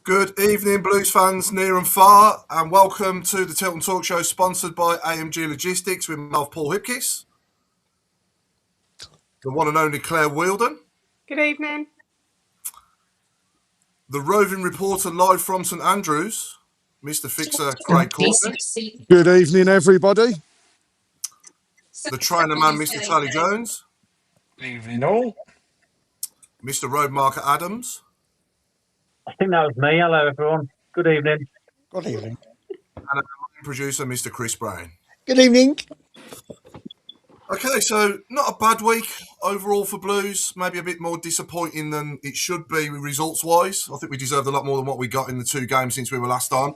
Good evening, Blues fans near and far, and welcome to the Tilton Talk Show, sponsored by AMG Logistics with myself, Paul Hipkiss, the one and only Claire Wielden. Good evening. The roving reporter live from St Andrews, Mr. Fixer Craig Courtney. Good evening, everybody. The trainer man, Mr. Tally Jones. Good evening, all. Mr. Roadmarker Adams. I think that was me. Hello, everyone. Good evening. Good evening. And our producer, Mr. Chris Brown. Good evening. Okay, so not a bad week overall for Blues. Maybe a bit more disappointing than it should be results-wise. I think we deserved a lot more than what we got in the two games since we were last on.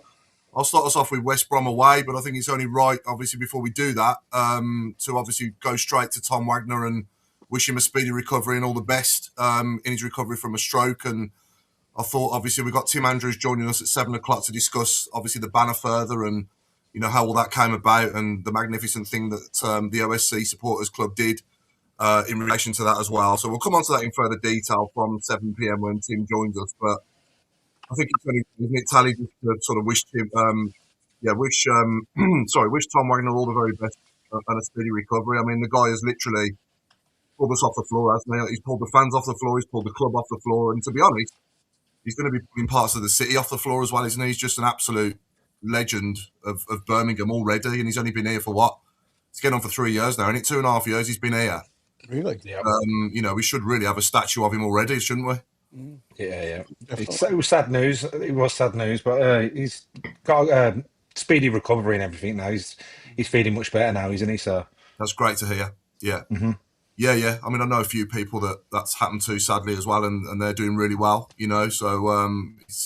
I'll start us off with West Brom away, but I think it's only right, obviously, before we do that, to obviously go straight to Tom Wagner and wish him a speedy recovery and all the best in his recovery from a stroke. And I thought, obviously, we've got Tim Andrews joining us at 7 o'clock to discuss, obviously, the banner further and, you know, how all that came about and the magnificent thing that the OSC Supporters Club did in relation to that as well. So we'll come on to that in further detail from 7 p.m. when Tim joins us. But I think it's only, isn't it, Tally, just to sort of wish Tim, wish Tom Wagner all the very best and a speedy recovery. I mean, the guy has literally pulled us off the floor, hasn't he? He's pulled the fans off the floor, he's pulled the club off the floor, and to be honest, he's going to be putting parts of the city off the floor as well, isn't he? He's just an absolute legend of Birmingham already, and he's only been here for what? It's getting on for 3 years now, and it's 2.5 years he's been here. Really? Yeah. You know, we should really have a statue of him already, shouldn't we? Yeah. It was sad news. It was sad news, but he's got a speedy recovery and everything now. He's feeling much better now, isn't he? So that's great to hear. Yeah. Mm-hmm. Yeah. I mean, I know a few people that's happened to, sadly, as well, and they're doing really well, you know. So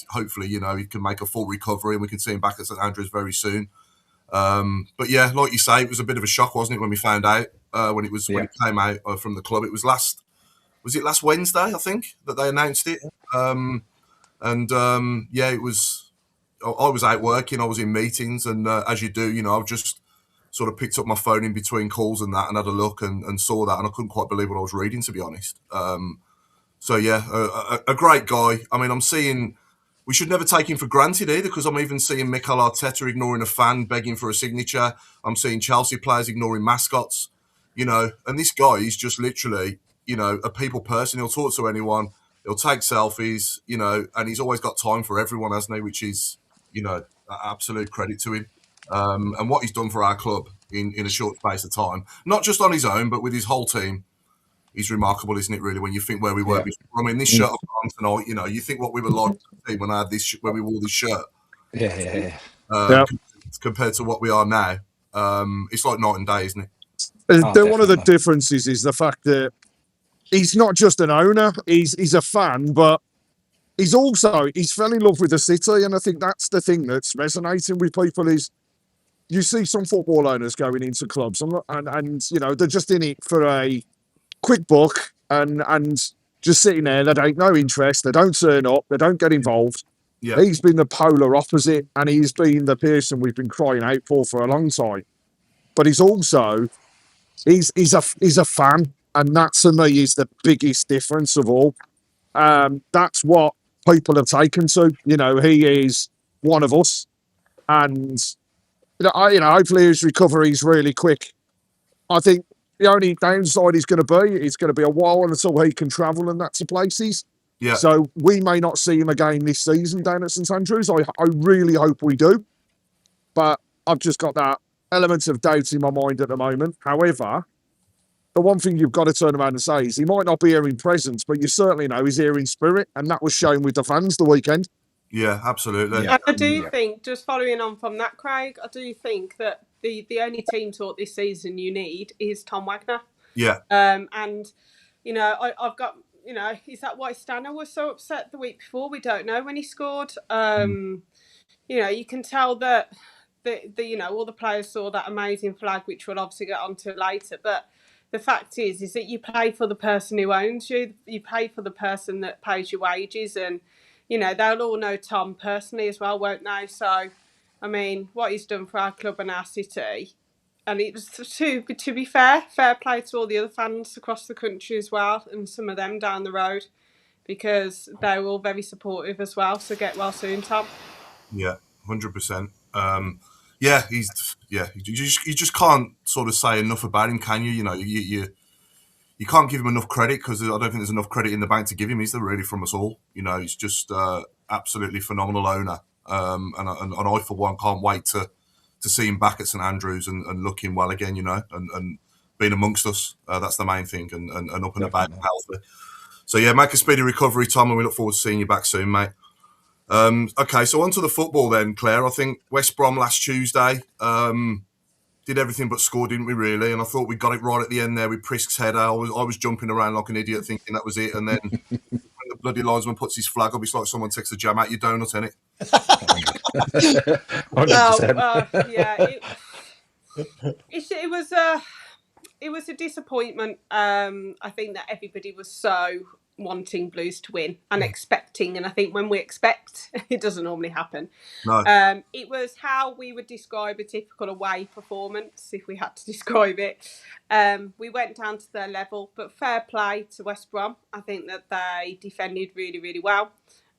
hopefully, you know, he can make a full recovery and we can see him back at St Andrews very soon. But yeah, like you say, it was a bit of a shock, wasn't it, when we found out when it came out from the club. It was last Wednesday, I think, that they announced it. It was. I was out working, I was in meetings, and as you do, you know, I've just sort of picked up my phone in between calls and that and had a look and saw that, and I couldn't quite believe what I was reading, to be honest. A great guy. I mean, we should never take him for granted either, because I'm even seeing Mikel Arteta ignoring a fan begging for a signature. I'm seeing Chelsea players ignoring mascots, you know, and this guy is just literally, you know, a people person. He'll talk to anyone, he'll take selfies, you know, and he's always got time for everyone, hasn't he, which is, you know, absolute credit to him. And what he's done for our club in a short space of time, not just on his own, but with his whole team, is remarkable, isn't it, really, when you think where we were before? I mean, this shirt on tonight, you know, you think what we were like when I had this, when we wore this shirt. Yeah. Compared to what we are now, it's like night and day, isn't it? One of the differences is the fact that he's not just an owner, he's a fan, but he's fell in love with the city, and I think that's the thing that's resonating with people is you see some football owners going into clubs and you know, they're just in it for a quick buck and just sitting there. They ain't no interest. They don't turn up. They don't get involved. Yeah. He's been the polar opposite, and he's been the person we've been crying out for a long time. But he's also he's a fan, and that to me is the biggest difference of all. That's what people have taken to. You know, he is one of us, and hopefully his recovery is really quick. I think the only downside is going to be a while until he can travel and that's the places. Yeah. So we may not see him again this season down at St Andrews. I really hope we do. But I've just got that element of doubt in my mind at the moment. However, the one thing you've got to turn around and say is he might not be here in presence, but you certainly know he's here in spirit. And that was shown with the fans the weekend. Yeah, absolutely. And I do think, just following on from that, Craig, I do think that the only team talk this season you need is Tom Wagner. Yeah. And, you know, I've got, you know, is that why Stanner was so upset the week before? We don't know when he scored. You know, you can tell that, you know, all the players saw that amazing flag, which we'll obviously get onto later. But the fact is that you play for the person who owns you. You pay for the person that pays your wages. And, you know, they'll all know Tom personally as well, won't they? So, I mean, what he's done for our club and our city. And it was, to be fair play to all the other fans across the country as well, and some of them down the road, because they were all very supportive as well. So get well soon, Tom. Yeah, 100%. You just can't sort of say enough about him, can you? You know, you can't give him enough credit, because I don't think there's enough credit in the bank to give him. He's the really from us all. You know, he's just absolutely phenomenal owner. And I, for one, can't wait to see him back at St Andrews and looking well again, you know, and being amongst us. That's the main thing, and up and about and healthy. So, yeah, make a speedy recovery, Tom, and we look forward to seeing you back soon, mate. Okay, so on to the football then, Claire. I think West Brom last Tuesday did everything but score, didn't we, really? And I thought we got it right at the end there with Prisk's header. I was jumping around like an idiot thinking that was it. And then when the bloody linesman puts his flag up, it's like someone takes a jam out your donut, isn't it? 100%. Yeah, it was a disappointment. I think that everybody was so wanting Blues to win and expecting, and I think when we expect, it doesn't normally happen. No. It was how we would describe a typical away performance, if we had to describe it. We went down to their level, but fair play to West Brom. I think that they defended really, really well.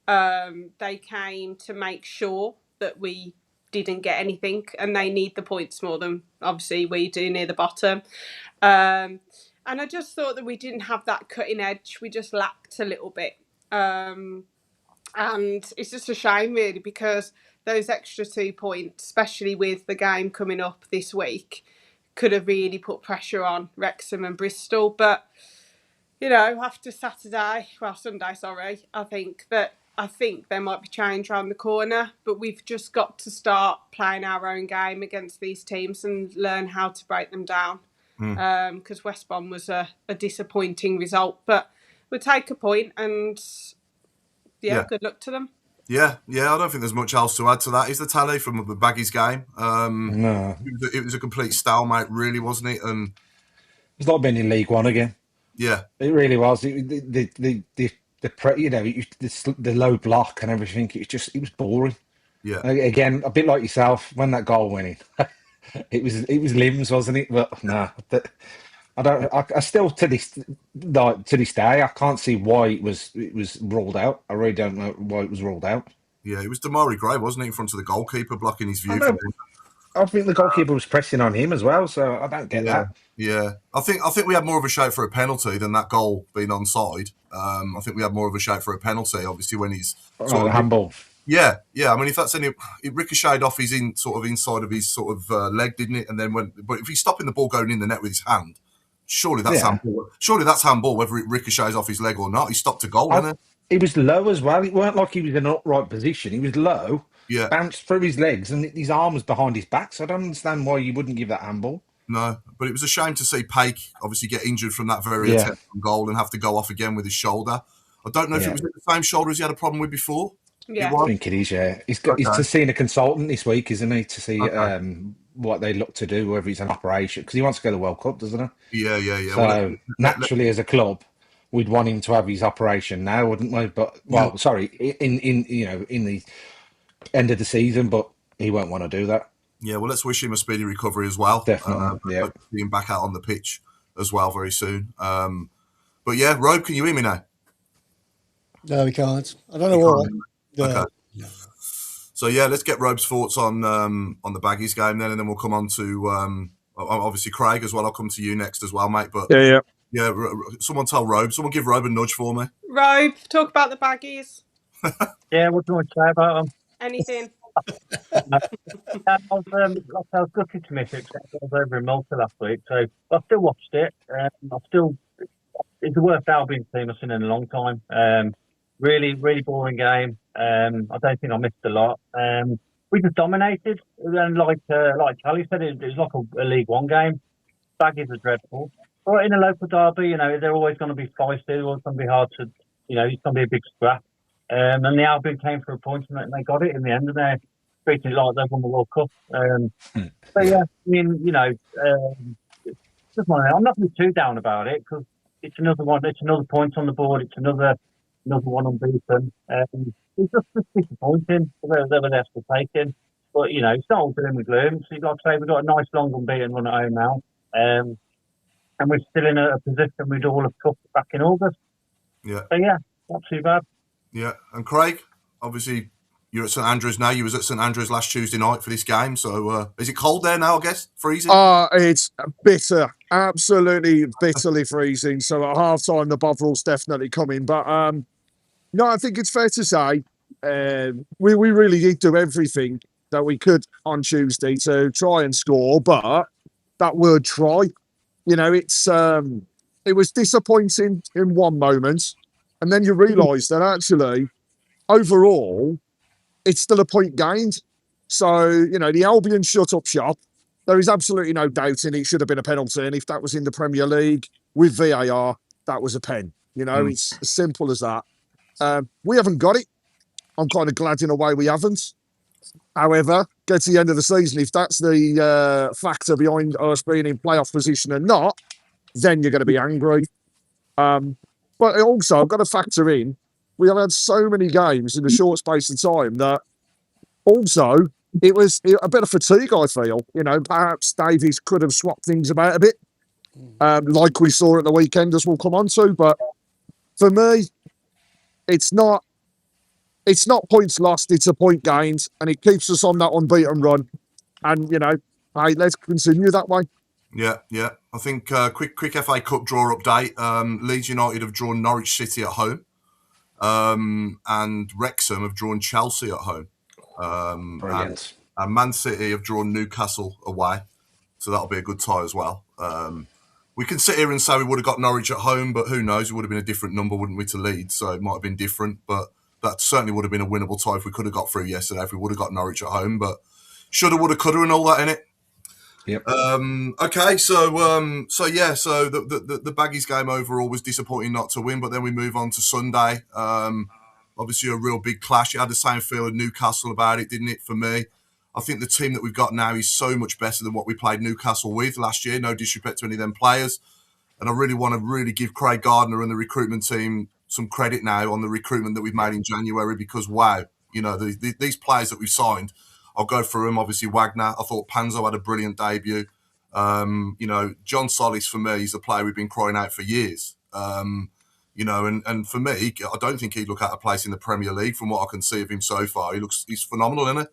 They came to make sure that we didn't get anything, and they need the points more than obviously we do near the bottom. And I just thought that we didn't have that cutting edge. We just lacked a little bit. And it's just a shame, really, because those extra 2 points, especially with the game coming up this week, could have really put pressure on Wrexham and Bristol. But, you know, after Sunday, I think there might be change around the corner. But we've just got to start playing our own game against these teams and learn how to break them down. Because West Brom was a disappointing result, but we'll take a point, and good luck to them. Yeah, I don't think there's much else to add to that. Is the tally from the Baggies game? No, it was a complete stalemate, really, wasn't it? And it's like being in League One again. Yeah, it really was. The low block and everything. It was boring. Yeah, again, a bit like yourself when that goal went in. It was limbs, wasn't it? But no, I still to this day I can't see why it was ruled out. I really don't know why it was ruled out. Yeah, it was Damari Gray, wasn't it, in front of the goalkeeper, blocking his view. I think the goalkeeper was pressing on him as well, so I don't get that. Yeah, I think we had more of a shout for a penalty than that goal being onside. I think we had more of a shout for a penalty, obviously, when he's handball. Yeah. I mean, if that's it ricocheted off his inside of his sort of leg, didn't it? And then but if he's stopping the ball going in the net with his hand, surely that's handball. Surely that's handball, whether it ricochets off his leg or not. He stopped a goal, didn't he? He was low as well. It weren't like he was in an upright position. He was low, bounced through his legs, and his arm was behind his back. So I don't understand why you wouldn't give that handball. No, but it was a shame to see Paik obviously get injured from that very attempt on goal and have to go off again with his shoulder. I don't know if it was the same shoulder as he had a problem with before. Yeah, I think it is. Yeah, he's to see a consultant this week, isn't he? To see what they look to do, whether it's an operation, because he wants to go to the World Cup, doesn't he? Yeah. So naturally, as a club, we'd want him to have his operation now, wouldn't we? But in the end of the season, but he won't want to do that. Yeah, well, let's wish him a speedy recovery as well. Definitely. Being back out on the pitch as well very soon. But yeah, Robe, can you hear me now? No, we can't. I don't know why. Okay. Yeah. So yeah, let's get Robe's thoughts on the Baggies game then, and then we'll come on to obviously Craig as well. I'll come to you next as well, mate. But yeah. Someone give Robe a nudge for me. Robe, talk about the baggies. Yeah, what do you want to say about them? Anything? I was gutted to miss it, except I was over in Malta last week, so I still watched it. It's the worst Albion team I've seen in a long time. Really boring game. I don't think I missed a lot. We just dominated, and like Charlie said, it was like a League One game. Baggies are dreadful. But in a local derby, they're always going to be feisty. They're always going to be hard to, it's going to be a big scrap. And the Albion came for a point and they got it in the end, and they're treating it like they've won the World Cup. So yeah, I mean, just one. I'm not going to be too down about it because it's another one. It's another point on the board. It's another one unbeaten. It's just disappointing. They were there for taking, but it's not all doom and gloom. So you've got to say we've got a nice long unbeaten run at home now, and we're still in a position we'd all have took back in August. Yeah. So yeah, not too bad. Yeah, and Craig, obviously you're at St Andrews now. You was at St Andrews last Tuesday night for this game. So is it cold there now? I guess freezing. It's bitter, absolutely bitterly freezing. So at half time, the Bovrils definitely coming. But no, I think it's fair to say we really did do everything that we could on Tuesday to try and score. But that word "try," it was disappointing in one moment, and then you realise that actually, overall, it's still a point gained. So, the Albion shut up shop. There is absolutely no doubt in it should have been a penalty. And if that was in the Premier League with VAR, that was a pen. It's as simple as that. We haven't got it. I'm kind of glad in a way we haven't. However, get to the end of the season, if that's the factor behind us being in playoff position and not, then you're going to be angry. But also, I've got to factor in, we have had so many games in a short space of time that also it was a bit of fatigue, I feel. Perhaps Davies could have swapped things about a bit, like we saw at the weekend, as we'll come on to. But for me, it's not points lost, it's a point gained, and it keeps us on that unbeaten run. And, hey, let's continue that way. Yeah. I think quick FA Cup draw update. Leeds United have drawn Norwich City at home. And Wrexham have drawn Chelsea at home. Brilliant. And Man City have drawn Newcastle away. So that'll be a good tie as well. We can sit here and say we would have got Norwich at home, but who knows? It would have been a different number, wouldn't we, to Leeds? So it might have been different, but that certainly would have been a winnable tie if we could have got through yesterday, if we would have got Norwich at home. But shoulda, woulda, coulda and all that in it. Yep. Okay, so the Baggies game overall was disappointing not to win, but then we move on to Sunday. Obviously a real big clash. It had the same feel of Newcastle about it, didn't it, for me? I think the team that we've got now is so much better than what we played Newcastle with last year. No disrespect to any of them players. And I really want to give Craig Gardner and the recruitment team some credit now on the recruitment that we've made in January because, wow, these players that we've signed, I'll go through them. Obviously, Wagner. I thought Panzo had a brilliant debut. John Solis, for me, is a player we've been crying out for years. And for me, I don't think he'd look out of place in the Premier League from what I can see of him so far. He's phenomenal, isn't he?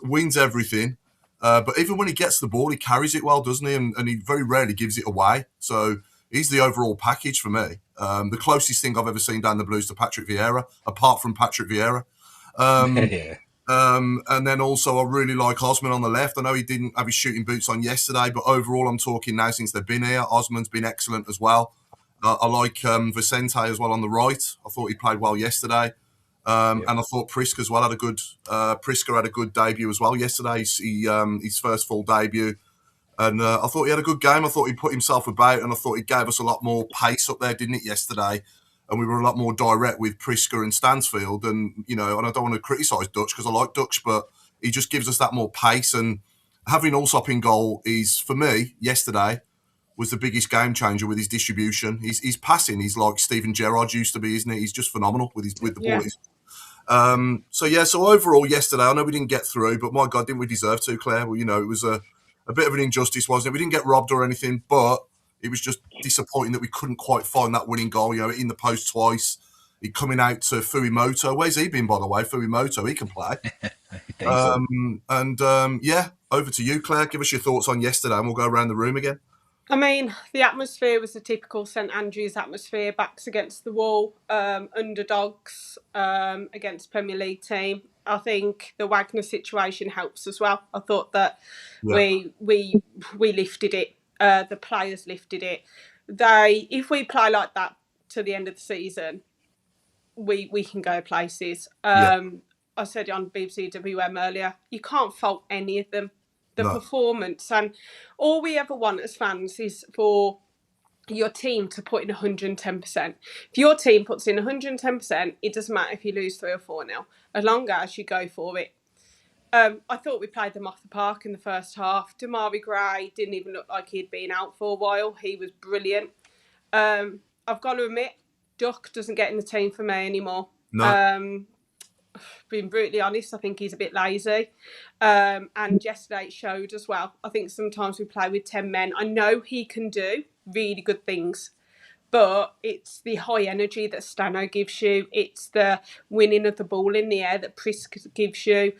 Wins everything. But even when he gets the ball, he carries it well, doesn't he? And he very rarely gives it away. So he's the overall package for me. The closest thing I've ever seen down the Blues to Patrick Vieira, apart from Patrick Vieira. And then also I really like Osman on the left. I know he didn't have his shooting boots on yesterday, but overall I'm talking now since they've been here. Osman's been excellent as well. I like Vicente as well on the right. I thought he played well yesterday. And I thought Priska as well had a good debut as well yesterday. His first full debut. And I thought he had a good game. I thought he put himself about, and I thought he gave us a lot more pace up there, didn't it, yesterday? And we were a lot more direct with Priska and Stansfield. And, and I don't want to criticise Dutch because I like Dutch, but he just gives us that more pace. And having Allsop in goal is, for me, yesterday, was the biggest game changer with his distribution. He's passing. He's like Steven Gerrard used to be, isn't he? He's just phenomenal with the ball. So overall, yesterday, I know we didn't get through, but my God, didn't we deserve to, Claire? Well, it was a bit of an injustice, wasn't it? We didn't get robbed or anything, but it was just disappointing that we couldn't quite find that winning goal. In the post twice. He coming out to Fuimoto. Where's he been, by the way? Fuimoto, he can play. Over to you, Claire. Give us your thoughts on yesterday, and we'll go around the room again. I mean, the atmosphere was a typical St Andrews atmosphere, backs against the wall, underdogs against Premier League team. I think the Wagner situation helps as well. I thought that we lifted it. The players lifted it. If we play like that to the end of the season, we can go places. I said it on BBC WM earlier. You can't fault any of them. The performance, and all we ever want as fans is for your team to put in 110%. If your team puts in 110%, it doesn't matter if you lose 3 or 4-0, as long as you go for it. I thought we played them off the park in the first half. Damari Gray didn't even look like he'd been out for a while. He was brilliant. I've got to admit, Duck doesn't get in the team for me anymore. No. Being brutally honest, I think he's a bit lazy. And yesterday it showed as well. I think sometimes we play with 10 men. I know he can do really good things, but it's the high energy that Stano gives you. It's the winning of the ball in the air that Prisk gives you.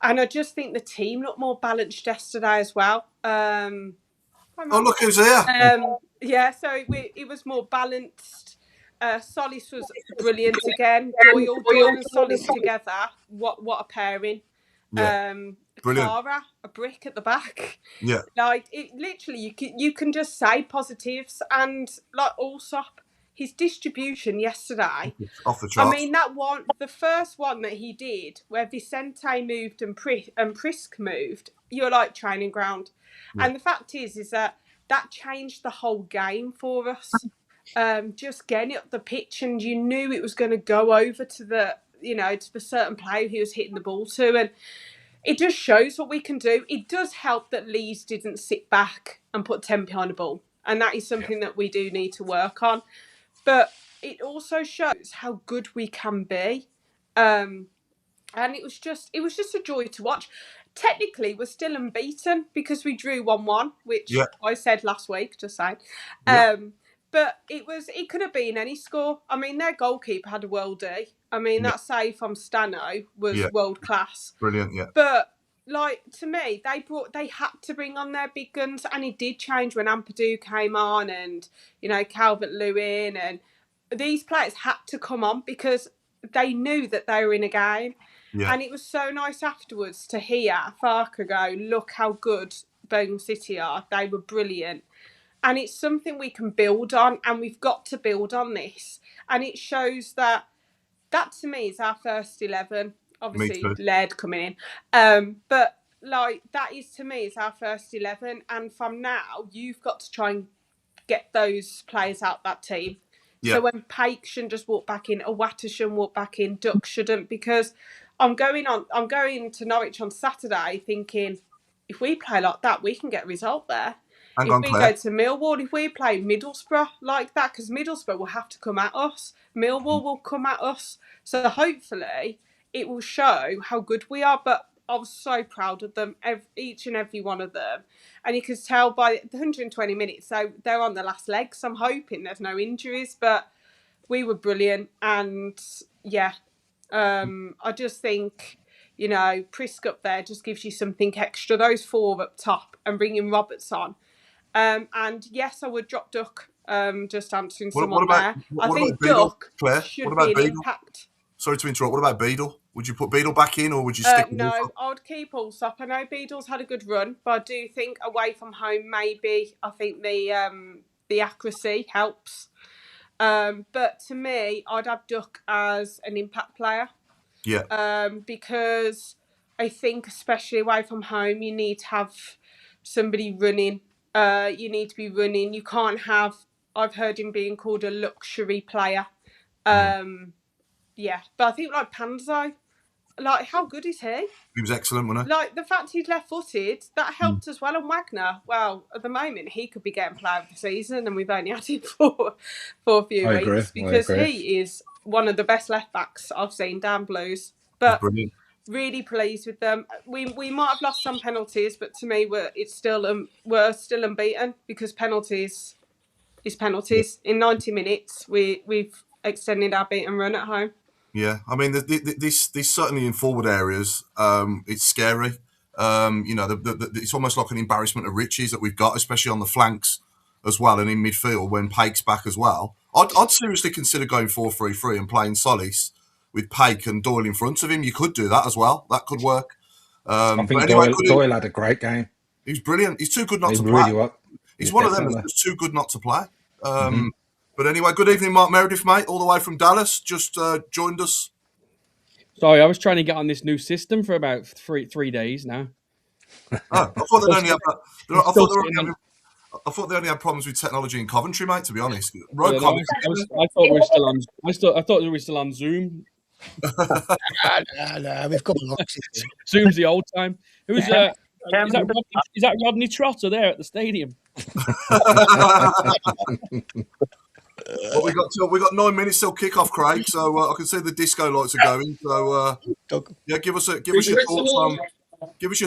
And I just think the team looked more balanced yesterday as well. Oh, look who's here. Yeah, so it was more balanced. Solis was brilliant again. Doyle and Solis together. What a pairing. Brilliant. Clara, a brick at the back. Yeah. Like, it literally, you can just say positives. And like Allsop, his distribution yesterday. Off the charts. I mean, that one, the first one that he did, where Vicente moved and Prisk moved, you're like training ground. Yeah. And the fact is that changed the whole game for us. Just getting up the pitch, and you knew it was going to go over to the certain player he was hitting the ball to, and it just shows what we can do. It does help that Leeds didn't sit back and put 10 behind the ball, and that is something that we do need to work on. But it also shows how good we can be, and it was just a joy to watch. Technically, we're still unbeaten because we drew 1-1, which I said last week. Just saying. But it could have been any score. I mean, their goalkeeper had a worldie. I mean, that save from Stano was world class. Brilliant, yeah. But like, to me, they had to bring on their big guns, and it did change when Ampadu came on, and Calvert-Lewin, and these players had to come on because they knew that they were in a game. Yeah. And it was so nice afterwards to hear Farker go, "Look how good Birmingham City are. They were brilliant." And it's something we can build on, and we've got to build on this. And it shows that to me is our first 11. Obviously, Laird coming in. But like, that is, to me, is our first 11. And from now, you've got to try and get those players out that team. Yeah. So when Paik shouldn't just walk back in, Owata shouldn't walk back in, Duck shouldn't, because I'm going to Norwich on Saturday thinking, if we play like that, we can get a result there. If we go to Millwall, if we play Middlesbrough like that, because Middlesbrough will have to come at us, Millwall will come at us. So hopefully it will show how good we are. But I was so proud of them, each and every one of them. And you can tell by the 120 minutes, so they're on the last legs. I'm hoping there's no injuries, but we were brilliant. And I just think, Prisk up there just gives you something extra. Those 4 up top and bringing Roberts on. And yes, I would drop Duck, just answering someone there. I think Duck should be an impact. Sorry to interrupt. What about Beadle? Would you put Beadle back in, or would you stick with No, I would keep Allsop. I know Beadle's had a good run, but I do think away from home, maybe, I think the accuracy helps. But to me, I'd have Duck as an impact player. Yeah. Because I think, especially away from home, you need to have somebody running. You need to be running. You can't have, I've heard him being called a luxury player. But I think like Panzo, like, how good is he? He was excellent, wasn't he? Like, the fact he's left-footed, that helped as well. And Wagner, well, at the moment, he could be getting player of the season, and we've only had him for a few weeks. Because he is one of the best left-backs I've seen down Blues. But really pleased with them. We might have lost some penalties, but to me, we're still unbeaten, because penalties is penalties. In 90 minutes, we've extended our beaten run at home. Yeah, I mean, this certainly in forward areas, it's scary. It's almost like an embarrassment of riches that we've got, especially on the flanks as well, and in midfield when Pake's back as well. I'd seriously consider going 4-3-3 and playing Solis with Pake and Doyle in front of him. You could do that as well. That could work. I But think anyway, Doyle had a great game. he's brilliant. He's too good not He to really play. was. He's Yeah, one of them definitely. that's just too good not to play. But anyway, good evening, Mark Meredith, mate, all the way from Dallas. Just joined us. Sorry, I was trying to get on this new system for about three days now. Oh, I thought they only had that. I Still thought they were sitting on- I thought they only had problems with technology in Coventry, mate. To be honest, I road don't know. comments. I thought we were still on. I thought we were still on Zoom. No, we've got a lot. Zoom's the old time. Who's is Cam, that Rodney Trotter there at the stadium? Well, we got 9 minutes till kickoff, Craig. So I can see the disco lights are going. So yeah, give us your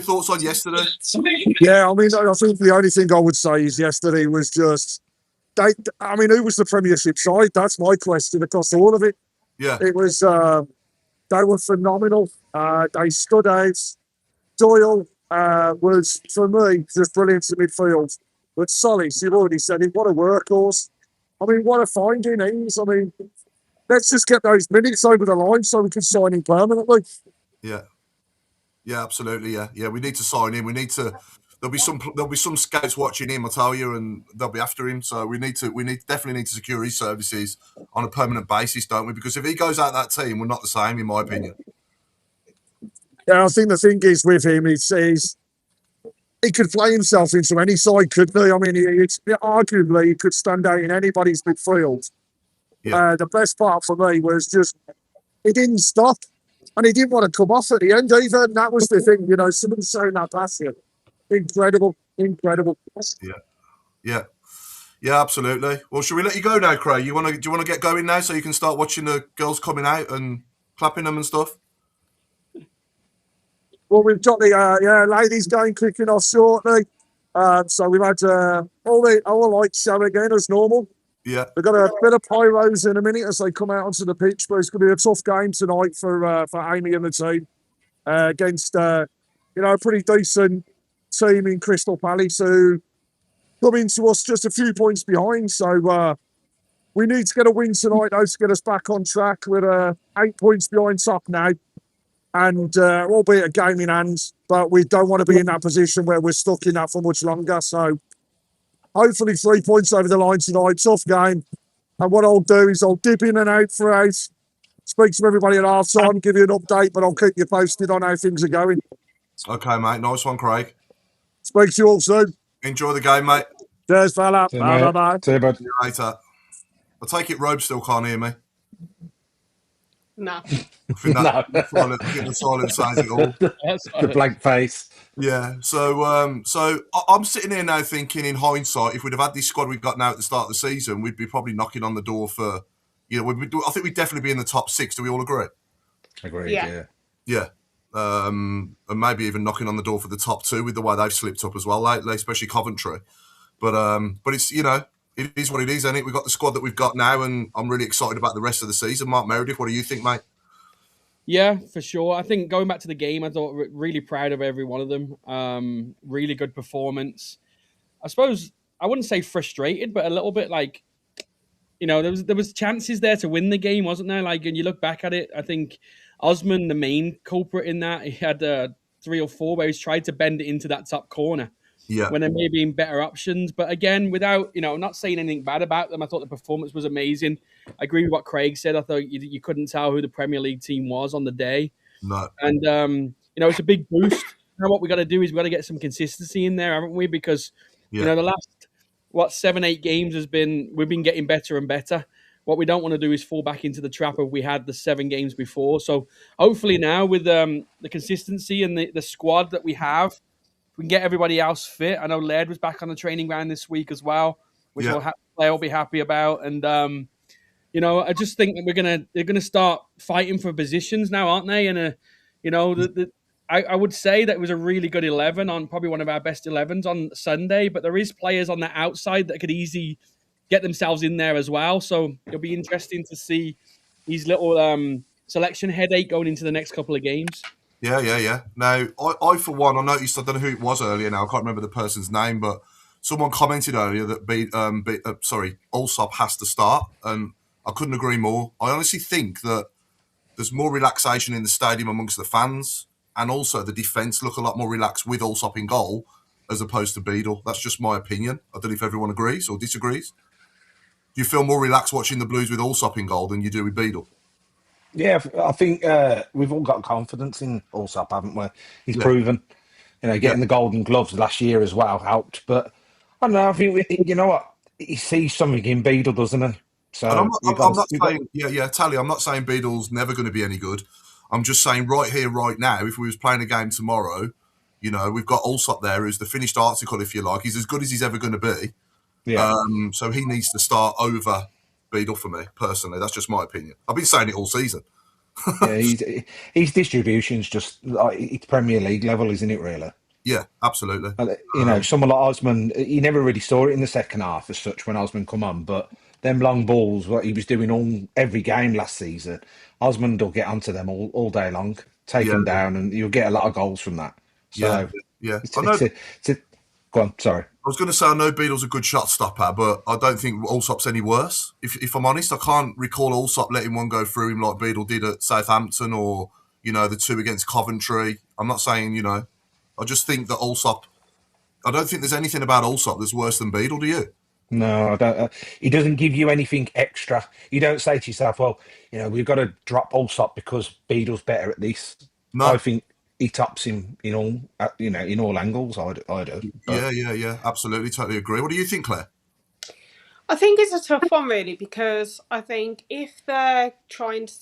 thoughts on yesterday. Yeah, I mean, I think the only thing I would say is yesterday was just who was the Premiership side? That's my question across all of it. Yeah, It was they were phenomenal. They stood out. Doyle was, for me, just brilliant in midfield. But Solis, you've already said it, what a workhorse. I mean, what a finding he's. I mean, let's just get those minutes over the line so we can sign him permanently. yeah, absolutely. Yeah. We need to sign him. We need to. There'll be some scouts watching him, I tell you, and they'll be after him. So we definitely need to secure his services on a permanent basis, don't we? Because if he goes out that team, we're not the same, in my opinion. Yeah, I think the thing is with him, he could play himself into any side, couldn't he? I mean, arguably he could stand out in anybody's midfield. Yeah. The best part for me was just he didn't stop, and he didn't want to come off at the end either. And that was the thing, someone showing that passion. Incredible. Yeah, absolutely. Well, should we let you go now, Craig? Do you want to get going now so you can start watching the girls coming out and clapping them and stuff? Well, we've got the ladies game kicking off shortly. So we've had all the lights show again as normal. Yeah, We've got a bit of pyros in a minute as they come out onto the pitch, but it's going to be a tough game tonight for Amy and the team against a pretty decent team in Crystal Palace who come into us just a few points behind. So we need to get a win tonight though to get us back on track. We're 8 points behind top now. And albeit a game in hand, but we don't want to be in that position where we're stuck in that for much longer. So hopefully 3 points over the line tonight. Tough game. And what I'll do is I'll dip in and out for out, speak to everybody at half time, give you an update, but I'll keep you posted on how things are going. Okay, mate. Nice one, Craig. Speak to you all soon. Enjoy the game, mate. Cheers, fella. See you, mate. Bye-bye. See you, bud. See you later. I take it Robe still can't hear me. No. I think the silence says it all. The blank face. Yeah. So I'm sitting here now thinking, in hindsight, if we'd have had this squad we've got now at the start of the season, we'd be probably knocking on the door for, I think we'd definitely be in the top 6. Do we all agree? Agreed. Yeah. Yeah. And maybe even knocking on the door for the top 2 with the way they've slipped up as well lately, especially Coventry. But it's, it is what it is, isn't it? We've got the squad that we've got now, and I'm really excited about the rest of the season. Mark Meredith, what do you think, mate? Yeah, for sure. I think going back to the game, I thought really proud of every one of them. Really good performance. I suppose I wouldn't say frustrated, but a little bit like, there was chances there to win the game, wasn't there? Like, and you look back at it, I think Osman, the main culprit in that, he had 3 or 4 where he's tried to bend it into that top corner. Yeah. When there may have been better options. But again, without, not saying anything bad about them, I thought the performance was amazing. I agree with what Craig said. I thought you couldn't tell who the Premier League team was on the day. No. And, it's a big boost. Now what we got to do is we got to get some consistency in there, haven't we? Because, the last, 7-8 games we've been getting better and better. What we don't want to do is fall back into the trap of we had the 7 games before. So hopefully now with the consistency and the squad that we have, we can get everybody else fit. I know Laird was back on the training ground this week as well, which Blair will be happy about. And I just think that they're gonna start fighting for positions now, aren't they? And I would say that it was a really good 11 on probably one of our best 11s on Sunday. But there is players on the outside that could easily get themselves in there as well. So it'll be interesting to see these little selection headache going into the next couple of games. Yeah. Now, I for one, I noticed, I don't know who it was earlier now, I can't remember the person's name, but someone commented earlier that Allsop has to start, and I couldn't agree more. I honestly think that there's more relaxation in the stadium amongst the fans, and also the defence look a lot more relaxed with Allsop in goal as opposed to Beadle. That's just my opinion. I don't know if everyone agrees or disagrees. Do you feel more relaxed watching the Blues with Allsop in goal than you do with Beadle? Yeah, I think we've all got confidence in Allsop, haven't we? He's Yeah. proven, Yeah. getting the Golden Gloves last year as well helped. But I don't know. I think you know what, he sees something in Beadle, doesn't he? And So we've got I'm not we've got saying, Tally, I'm not saying Beadle's never going to be any good. I'm just saying right here, right now, if we was playing a game tomorrow, we've got Allsop there, who's the finished article, if you like. He's as good as he's ever going to be. yeah. So he needs to start over Beadle for me, personally. That's just my opinion. I've been saying it all season. Yeah, his distribution's just like it's Premier League level, isn't it? Really. Yeah, absolutely. Someone like Osman, you never really saw it in the second half as such when Osman come on, but them long balls, what he was doing every game last season, Osman will get onto them all day long, take Yeah, them down, and you'll get a lot of goals from that. yeah, So yeah. it's, I know. it's a go on, sorry. I was going to say I know Beadle's a good shot stopper, but I don't think Allsop's any worse. If I'm honest, I can't recall Allsop letting one go through him like Beadle did at Southampton or the two against Coventry. I'm not saying I just think that Allsop. I don't think there's anything about Allsop that's worse than Beadle. Do you? No, I don't. He doesn't give you anything extra. You don't say to yourself, "Well, we've got to drop Allsop because Beadle's better at this." I No. think he tops him in all, in all angles. I do. But Yeah. Absolutely, totally agree. What do you think, Claire? I think it's a tough one, really, because I think if they're trying to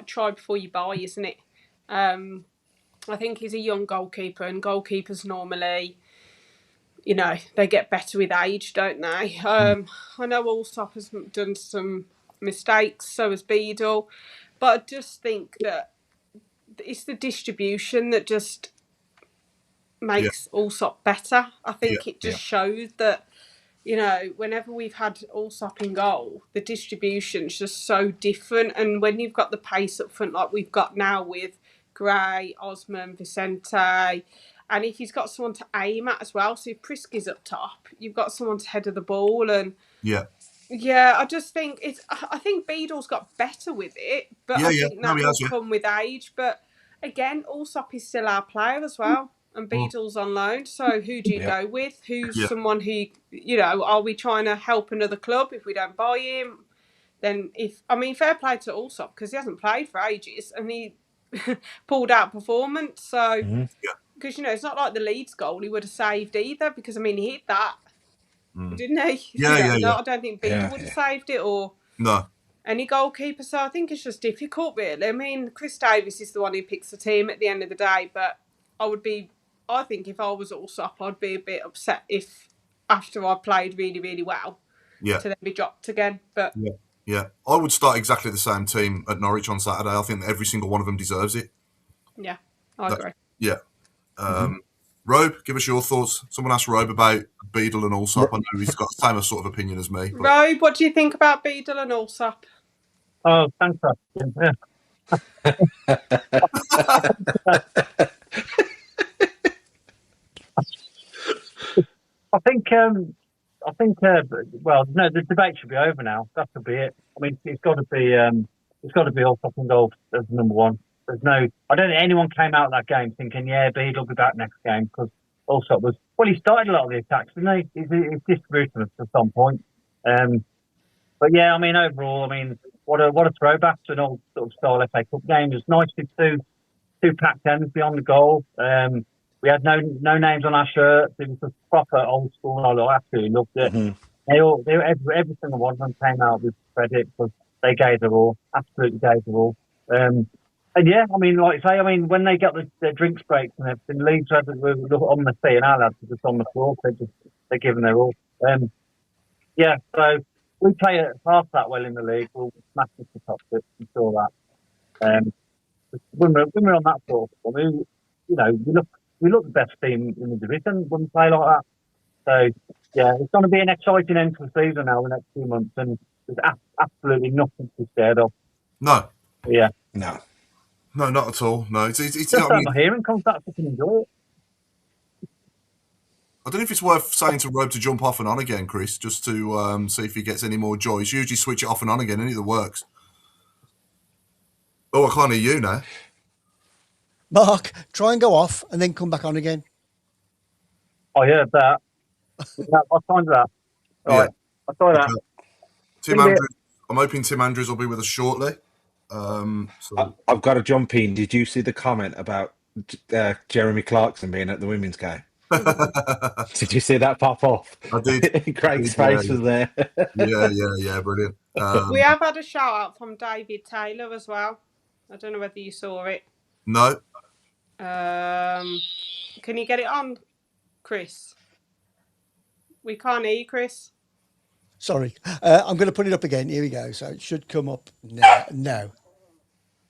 try before you buy, isn't it? I think he's a young goalkeeper, and goalkeepers normally, they get better with age, don't they? I know Allsop has done some mistakes, so has Beadle, but I just think that it's the distribution that just makes Allsop better. I think it just shows that, whenever we've had Allsop in goal, the distribution's just so different. And when you've got the pace up front like we've got now with Gray, Osman, Vicente, and if he's got someone to aim at as well, so if Prisky's up top, you've got someone to head of the ball. And I just think I think Beadle's got better with it, but I think that will come with age. But again, Allsop is still our player as well, and Beadle's on loan. So who do you go with? Who's someone who, are we trying to help another club if we don't buy him? Then fair play to Allsop because he hasn't played for ages and he pulled out performance. So because it's not like the Leeds goal he would have saved either, because he hit that, didn't he? Yeah. I don't think Beadle would have saved it, or any goalkeeper. So I think it's just difficult, really. Chris Davis is the one who picks the team at the end of the day, but I think if I was Allsop, I'd be a bit upset if after I played really, really well, to then be dropped again. But I would start exactly the same team at Norwich on Saturday. I think that every single one of them deserves it. Yeah, I agree. Yeah. Robe, give us your thoughts. Someone asked Robe about Beadle and Allsop. I know he's got the same sort of opinion as me. But... Robe, what do you think about Beadle and Allsop? Oh, thanks for asking. Well, no, the debate should be over now. That should be it. It's got to be Allsop and goal as number one. I don't think anyone came out of that game thinking, Beadle will be back next game, because Allsop he started a lot of the attacks, didn't he? He's distributed them at some point. But overall, what a throwback to an old sort of style FA Cup game. It was nice to see two packed ends beyond the goal. We had no names on our shirts. It was a proper old school. I absolutely loved it. Every single one of them came out with credit because they gave their all, absolutely gave their all. Like I say, when they got their drinks breaks and everything, Leeds had were on the sea and our lads were just on the floor. They're giving their all. So we play it half that well in the league. We'll smash the top six, I'm sure that. When we're on that sort of form, we look the best team in the division when we play like that. So it's going to be an exciting end to the season now, the next 2 months, and there's absolutely nothing to be scared of. No. Yeah. No, not at all. No, it's just over here and comes back to enjoy it. I don't know if it's worth saying to Robe to jump off and on again, Chris, just to see if he gets any more joy. It's usually switch it off and on again, and it works. Oh, I can't hear you now. Mark, try and go off and then come back on again. I heard that. Yeah, I'll find that. All Yeah. right, I'll try that. Tim Andrews. I'm hoping Tim Andrews will be with us shortly. So I've got to jump in. Did you see the comment about Jeremy Clarkson being at the women's game? Did you see that pop off? I did. Craig's face was there. Yeah, brilliant. We have had a shout out from David Taylor as well. I don't know whether you saw it. No. Can you get it on, Chris? We can't hear you, Chris. Sorry. I'm going to put it up again. Here we go. So it should come up now. No.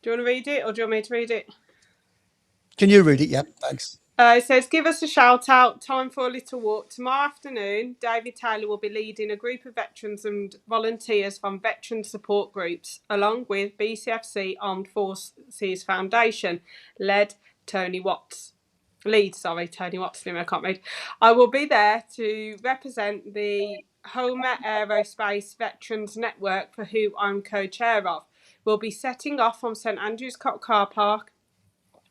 Do you want to read it or do you want me to read it? Can you read it? Yep. Thanks. It says, give us a shout out. Time for a little walk. Tomorrow afternoon, David Taylor will be leading a group of veterans and volunteers from veteran support groups, along with BCFC Armed Forces Foundation, Tony Watson. I can't read. I will be there to represent the Homer Aerospace Veterans Network, for who I'm co-chair of. We'll be setting off from St Andrew's Car Park,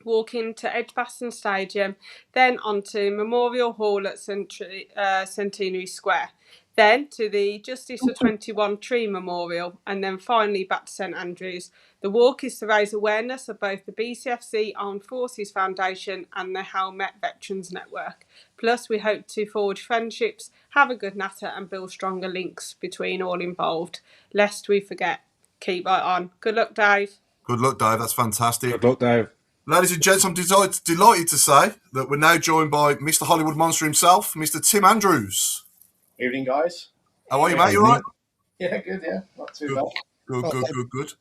walking to Edgbaston Stadium, then onto Memorial Hall at Centenary Square, then to the Justice for 21 Tree Memorial, and then finally back to St Andrews. The walk is to raise awareness of both the BCFC Armed Forces Foundation and the Helmet Veterans Network. Plus, we hope to forge friendships, have a good natter, and build stronger links between all involved. Lest we forget, keep right on. Good luck, Dave. Good luck, Dave. That's fantastic. Good luck, Dave. Ladies and gents, I'm delighted to say that we're now joined by Mr. Hollywood Monster himself, Mr. Tim Andrews. Evening, guys. How are you, mate? You all right? Yeah, good, yeah. Not too bad. Good.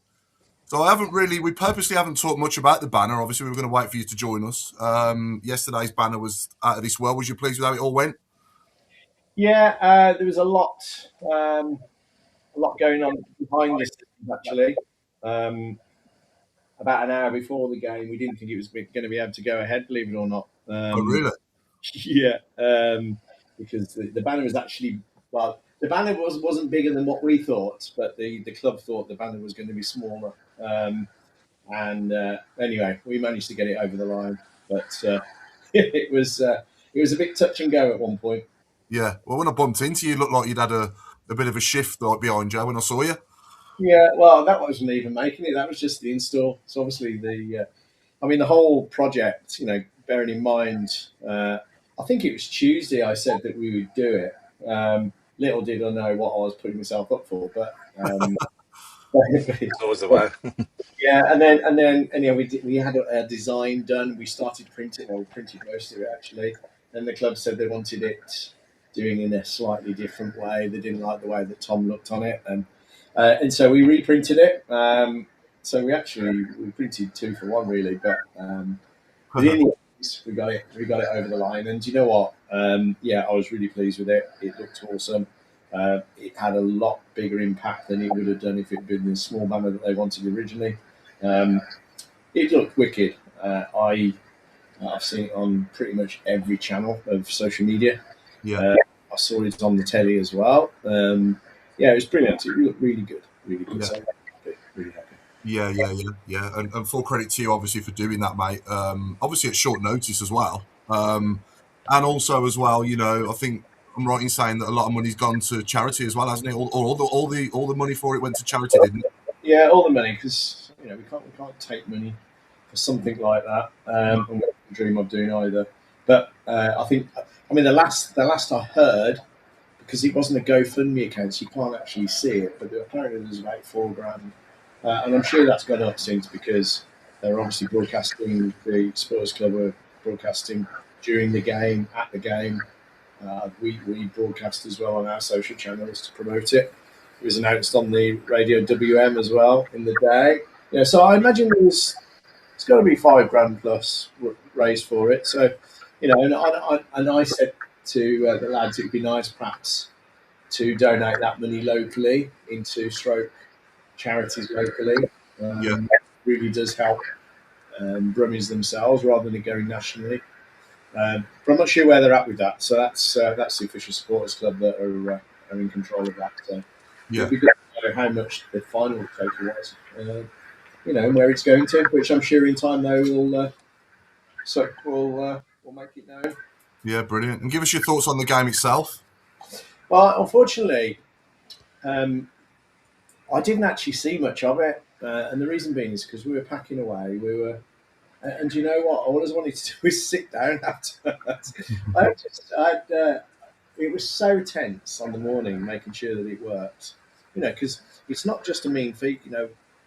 So we purposely haven't talked much about the banner. Obviously, we were going to wait for you to join us. Yesterday's banner was out of this world. Was you pleased with how it all went? Yeah, there was a lot going on behind this, actually. About an hour before the game, we didn't think it was going to be able to go ahead, believe it or not. Oh, really? Yeah, because the banner was actually, the banner wasn't bigger than what we thought, but the club thought the banner was going to be smaller. Anyway, we managed to get it over the line, but it was a bit touch and go at one point. Yeah, well, when I bumped into you, it looked like you'd had a bit of a shift behind you when I saw you. Yeah, well, that wasn't even making it. That was just the install. So obviously the whole project, bearing in mind, I think it was Tuesday I said that we would do it. Little did I know what I was putting myself up for, but it's always the way. Yeah, and then anyway, we had a design done. We started printing. Well, we printed most of it actually. And the club said they wanted it doing in a slightly different way. They didn't like the way that Tom looked on it, and so we reprinted it. So we printed 2 for 1 really, but in the end, we got it over the line. And you know what? I was really pleased with it. It looked awesome. It had a lot bigger impact than it would have done if it had been the small banner that they wanted originally. It looked wicked. I've seen it on pretty much every channel of social media. Yeah. I saw it on the telly as well. It was brilliant. It looked really good. Really good. Yeah. So really happy. Yeah. And full credit to you, obviously, for doing that, mate. Obviously, at short notice as well. And also, as well, I think I'm right in saying that a lot of money's gone to charity as well, hasn't it? All the money for it went to charity, didn't it? Yeah, all the money, because we can't take money for something like that. And we don't dream of doing either. But the last I heard, because it wasn't a GoFundMe account, so you can't actually see it, but apparently there was about $4,000. And I'm sure that's gone up since, because they're obviously broadcasting, the Spurs Club were broadcasting during the game, at the game. We broadcast as well on our social channels to promote it. It was announced on the radio WM as well in the day. So I imagine it's got to be $5,000 plus raised for it. So, and I said to the lads, it'd be nice perhaps to donate that money locally into stroke charities locally. It really does help Brummies themselves rather than it going nationally. But I'm not sure where they're at with that. So that's the official supporters club that are in control of that. So Yeah. it'd be good to know how much the final total was, and where it's going to. Which I'm sure in time they will will make it known. Yeah, brilliant. And give us your thoughts on the game itself. Well, unfortunately, I didn't actually see much of it, and the reason being is because we were packing away. We were, and you know what? All I wanted to do was sit down afterwards. It was so tense on the morning, making sure that it worked. Because it's not just a mean feat.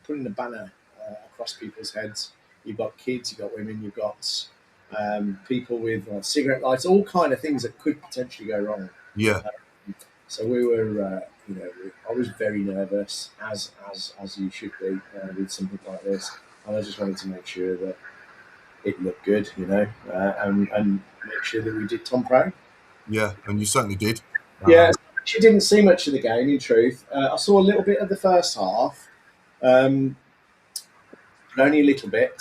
Putting a banner across people's heads. You've got kids, you've got women, you've got people with cigarette lights, all kind of things that could potentially go wrong. Yeah. So we were, I was very nervous, as you should be with something like this, and I just wanted to make sure that it looked good, and make sure that we did Tom proud. Yeah, and you certainly did. Yeah, she didn't see much of the game. In truth, I saw a little bit of the first half, but only a little bit.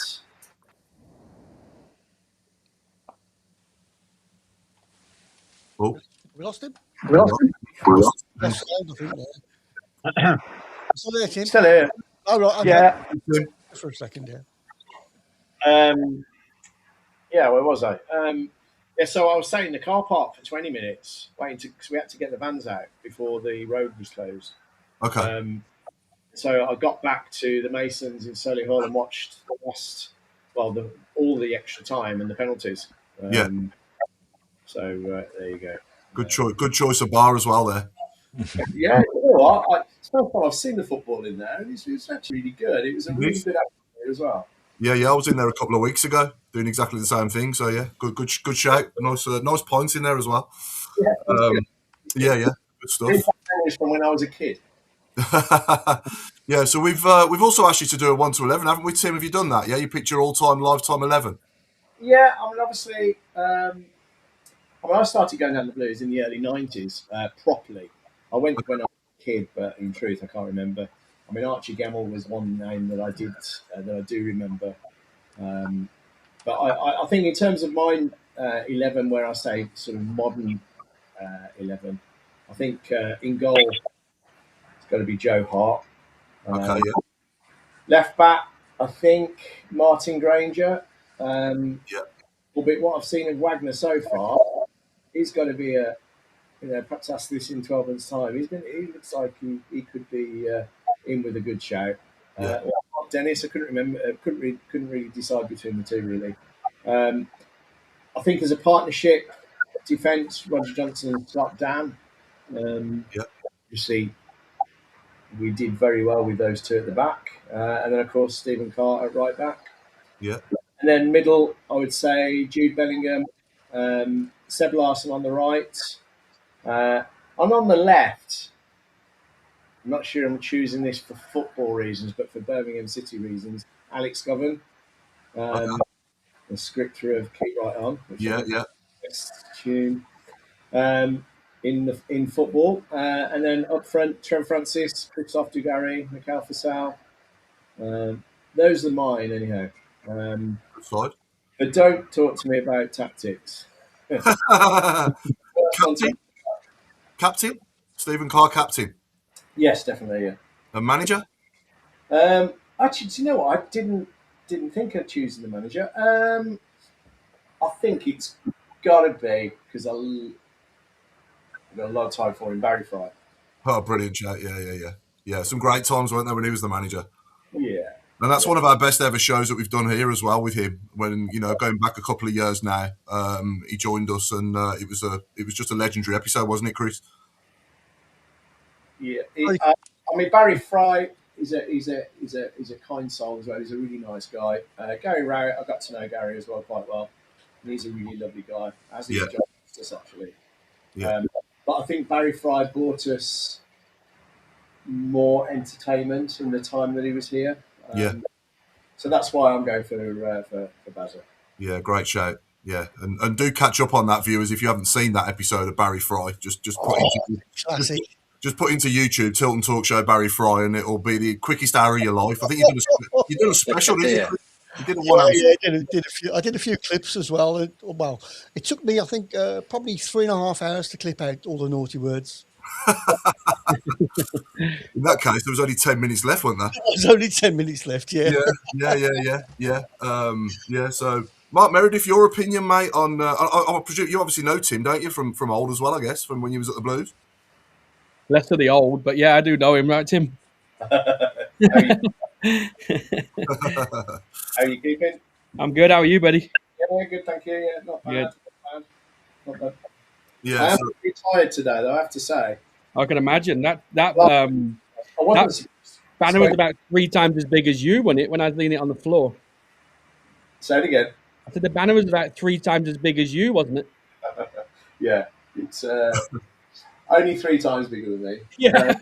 Oh, We lost him. We lost him. Lost sound, I think. There. Still there, Tim? Still here. Oh, right. Okay. Yeah. For a second, yeah. Yeah, where was I? So I was sat in the car park for 20 minutes waiting because we had to get the vans out before the road was closed. Okay. So I got back to the Masons in Solihull and watched all the extra time and the penalties. Yeah. So there you go. Good choice of bar as well there. Yeah, it's the first time I've seen the football in there, and it's actually really good. It was a really good atmosphere as well. Yeah, I was in there a couple of weeks ago doing exactly the same thing. So yeah, good shout. Nice points in there as well. Yeah, good stuff. From when I was a kid. Yeah, so we've also asked you to do a 1 to 11, haven't we, Tim? Have you done that? Yeah, you picked your all-time lifetime 11. Yeah, I mean, obviously, I started going down the blues in the early 90s properly. I went when I was a kid, but in truth, I can't remember. I mean, Archie Gemmell was one name that I do remember. But I think in terms of mine 11, where I say sort of modern 11, I think in goal it's got to be Joe Hart. Okay, yeah. Left back, I think Martin Granger. Yeah. Albeit what I've seen of Wagner so far, he's got to be perhaps ask this in 12 months' time. He looks like he could be in with a good shout. Yeah. Dennis, I couldn't remember. Couldn't really decide between the two really. I think as a partnership defence, Roger Johnson and Scott Dan. You see, we did very well with those two at the back, and then of course Stephen Carr at right back. Yeah. And then middle, I would say Jude Bellingham, Seb Larson on the right. And on the left, I'm not sure I'm choosing this for football reasons, but for Birmingham City reasons, Alex Govan, the scripter of Keep Right On. Which best tune in football. And then up front, Trent Francis, Christophe Dugarry, Mikhail Fassal. Those are mine, anyhow. Side. But don't talk to me about tactics. Captain? Stephen Carr, captain? Yes, definitely, yeah. A manager? Actually, do you know what? I didn't think of choosing the manager. I think it's got to be, because I've got a lot of time for him, Barry Fry. Oh, brilliant chat. Yeah, some great times, weren't there, when he was the manager? Yeah. And that's one of our best ever shows that we've done here as well with him. When going back a couple of years now, he joined us, and it was just a legendary episode, wasn't it, Chris? Yeah, I mean Barry Fry is a kind soul as well. He's a really nice guy. Gary Rowett, I got to know Gary as well quite well, and he's a really lovely guy. As is John Justice, actually. Yeah. But I think Barry Fry brought us more entertainment in the time that he was here. So that's why I'm going for Basil. Yeah, great shout. Yeah, and do catch up on that, viewers, if you haven't seen that episode of Barry Fry. Just put into YouTube Tilton Talk Show Barry Fry, and it'll be the quickest hour of your life. I think you've done a special, didn't you? He did a Yeah, one. yeah, did a few. I did a few clips as well. Well, it took me, I think, probably 3.5 hours to clip out all the naughty words. In that case, there was only 10 minutes left, wasn't there? There's only 10 minutes left. Yeah. Yeah. So, Mark Meredith, your opinion, mate, on I presume you obviously know Tim, don't you, from old as well, I guess, from when you was at the Blues. Less of the old, but yeah, I do know him, right, Tim? How are you keeping? I'm good. How are you, buddy? Yeah, good, thank you. Yeah, not bad. Good. Not bad. Yeah, I am so, pretty tired today, though, I have to say. I can imagine that I that wasn't banner was about 3 times as big as you, wasn't it? When I was leaning it on the floor, Say it again. I said the banner was about 3 times as big as you, wasn't it? Yeah, it's only 3 times bigger than me. Yeah.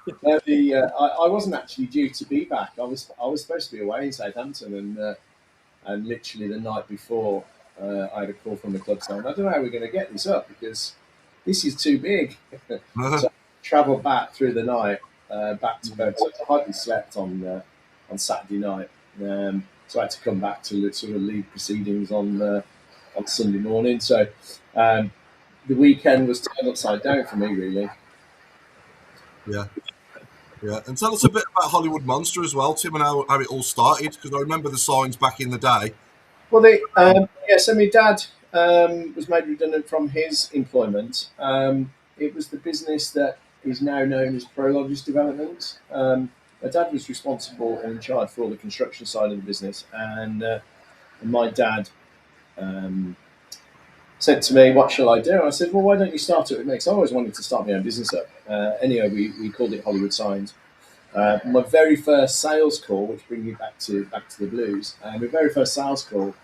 I wasn't actually due to be back. I was supposed to be away in Southampton, and literally the night before, I had a call from the club saying, "I don't know how we're going to get this up because this is too big." So I travelled back through the night, back to bed. So I hardly slept on Saturday night. So I had to come back to sort of lead proceedings on Sunday morning. So the weekend was turned upside down for me, really. yeah. And tell us a bit about Hollywood Monster as well, Tim, and how it all started, because I remember the signs back in the day. Well, so my dad was made redundant from his employment. It was the business that is now known as Prologis Development. My dad was responsible and in charge for all the construction side of the business, and my dad said to me, "What shall I do?" And I said, "Well, why don't you start it with me?" Because I always wanted to start my own business up. Anyway, we called it Hollywood Signs. My very first sales call, which brings me back to the Blues, my very first sales call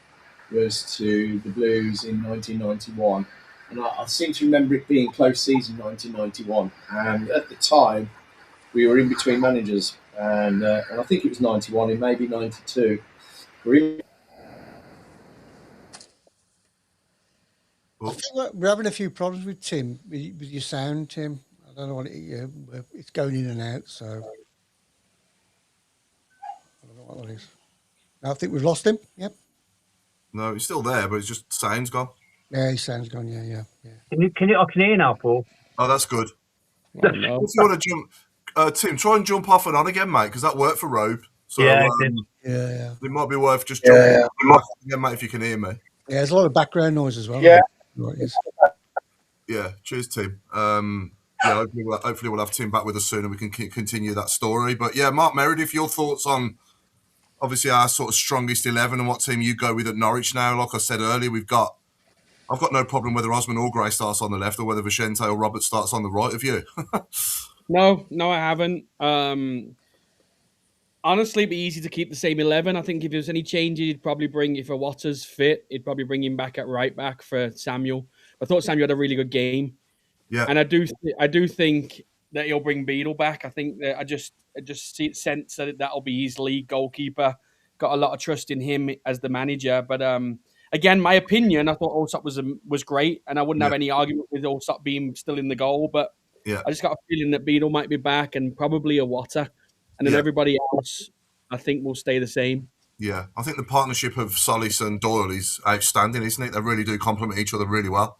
was to the Blues in 1991, and I seem to remember it being close season 1991. And at the time, we were in between managers, and I think it was 91, and maybe 92. I think we're having a few problems with Tim, with your sound, Tim. I don't know what it's going in and out, so I don't know what that is. I think we've lost him. Yep. No, he's still there, but it's just sound's gone. Yeah, his sound's gone. Yeah. Can you? I can hear you now, Paul. Oh, that's good. Oh, no. If you want to jump, Tim, try and jump off and on again, mate, because that worked for Robe. So Yeah, Yeah. it might be worth just jumping off again, mate, if you can hear me. Yeah, there's a lot of background noise as well. Yeah. Yeah, cheers, Tim. Yeah, hopefully we'll have Tim back with us soon and we can continue that story. But yeah, Mark Meredith, your thoughts on obviously our sort of strongest 11 and what team you go with at Norwich now? Like I said earlier, I've got no problem whether Osman or Gray starts on the left or whether Vicente or Robert starts on the right of you. No, I haven't. Honestly, it'd be easy to keep the same 11. I think if there's any changes, he'd probably bring, if Waters fit, he'd probably bring him back at right back for Samuel. I thought Samuel had a really good game. Yeah. And I do think that he'll bring Beadle back. I think that I just sense that that'll be his league goalkeeper. Got a lot of trust in him as the manager. But again, my opinion, I thought Allsop was great, and I wouldn't have any argument with Allsop being still in the goal. But I just got a feeling that Beadle might be back and probably a Water. And then everybody else, I think, will stay the same. Yeah, I think the partnership of Solis and Doyle is outstanding, isn't it? They really do complement each other really well.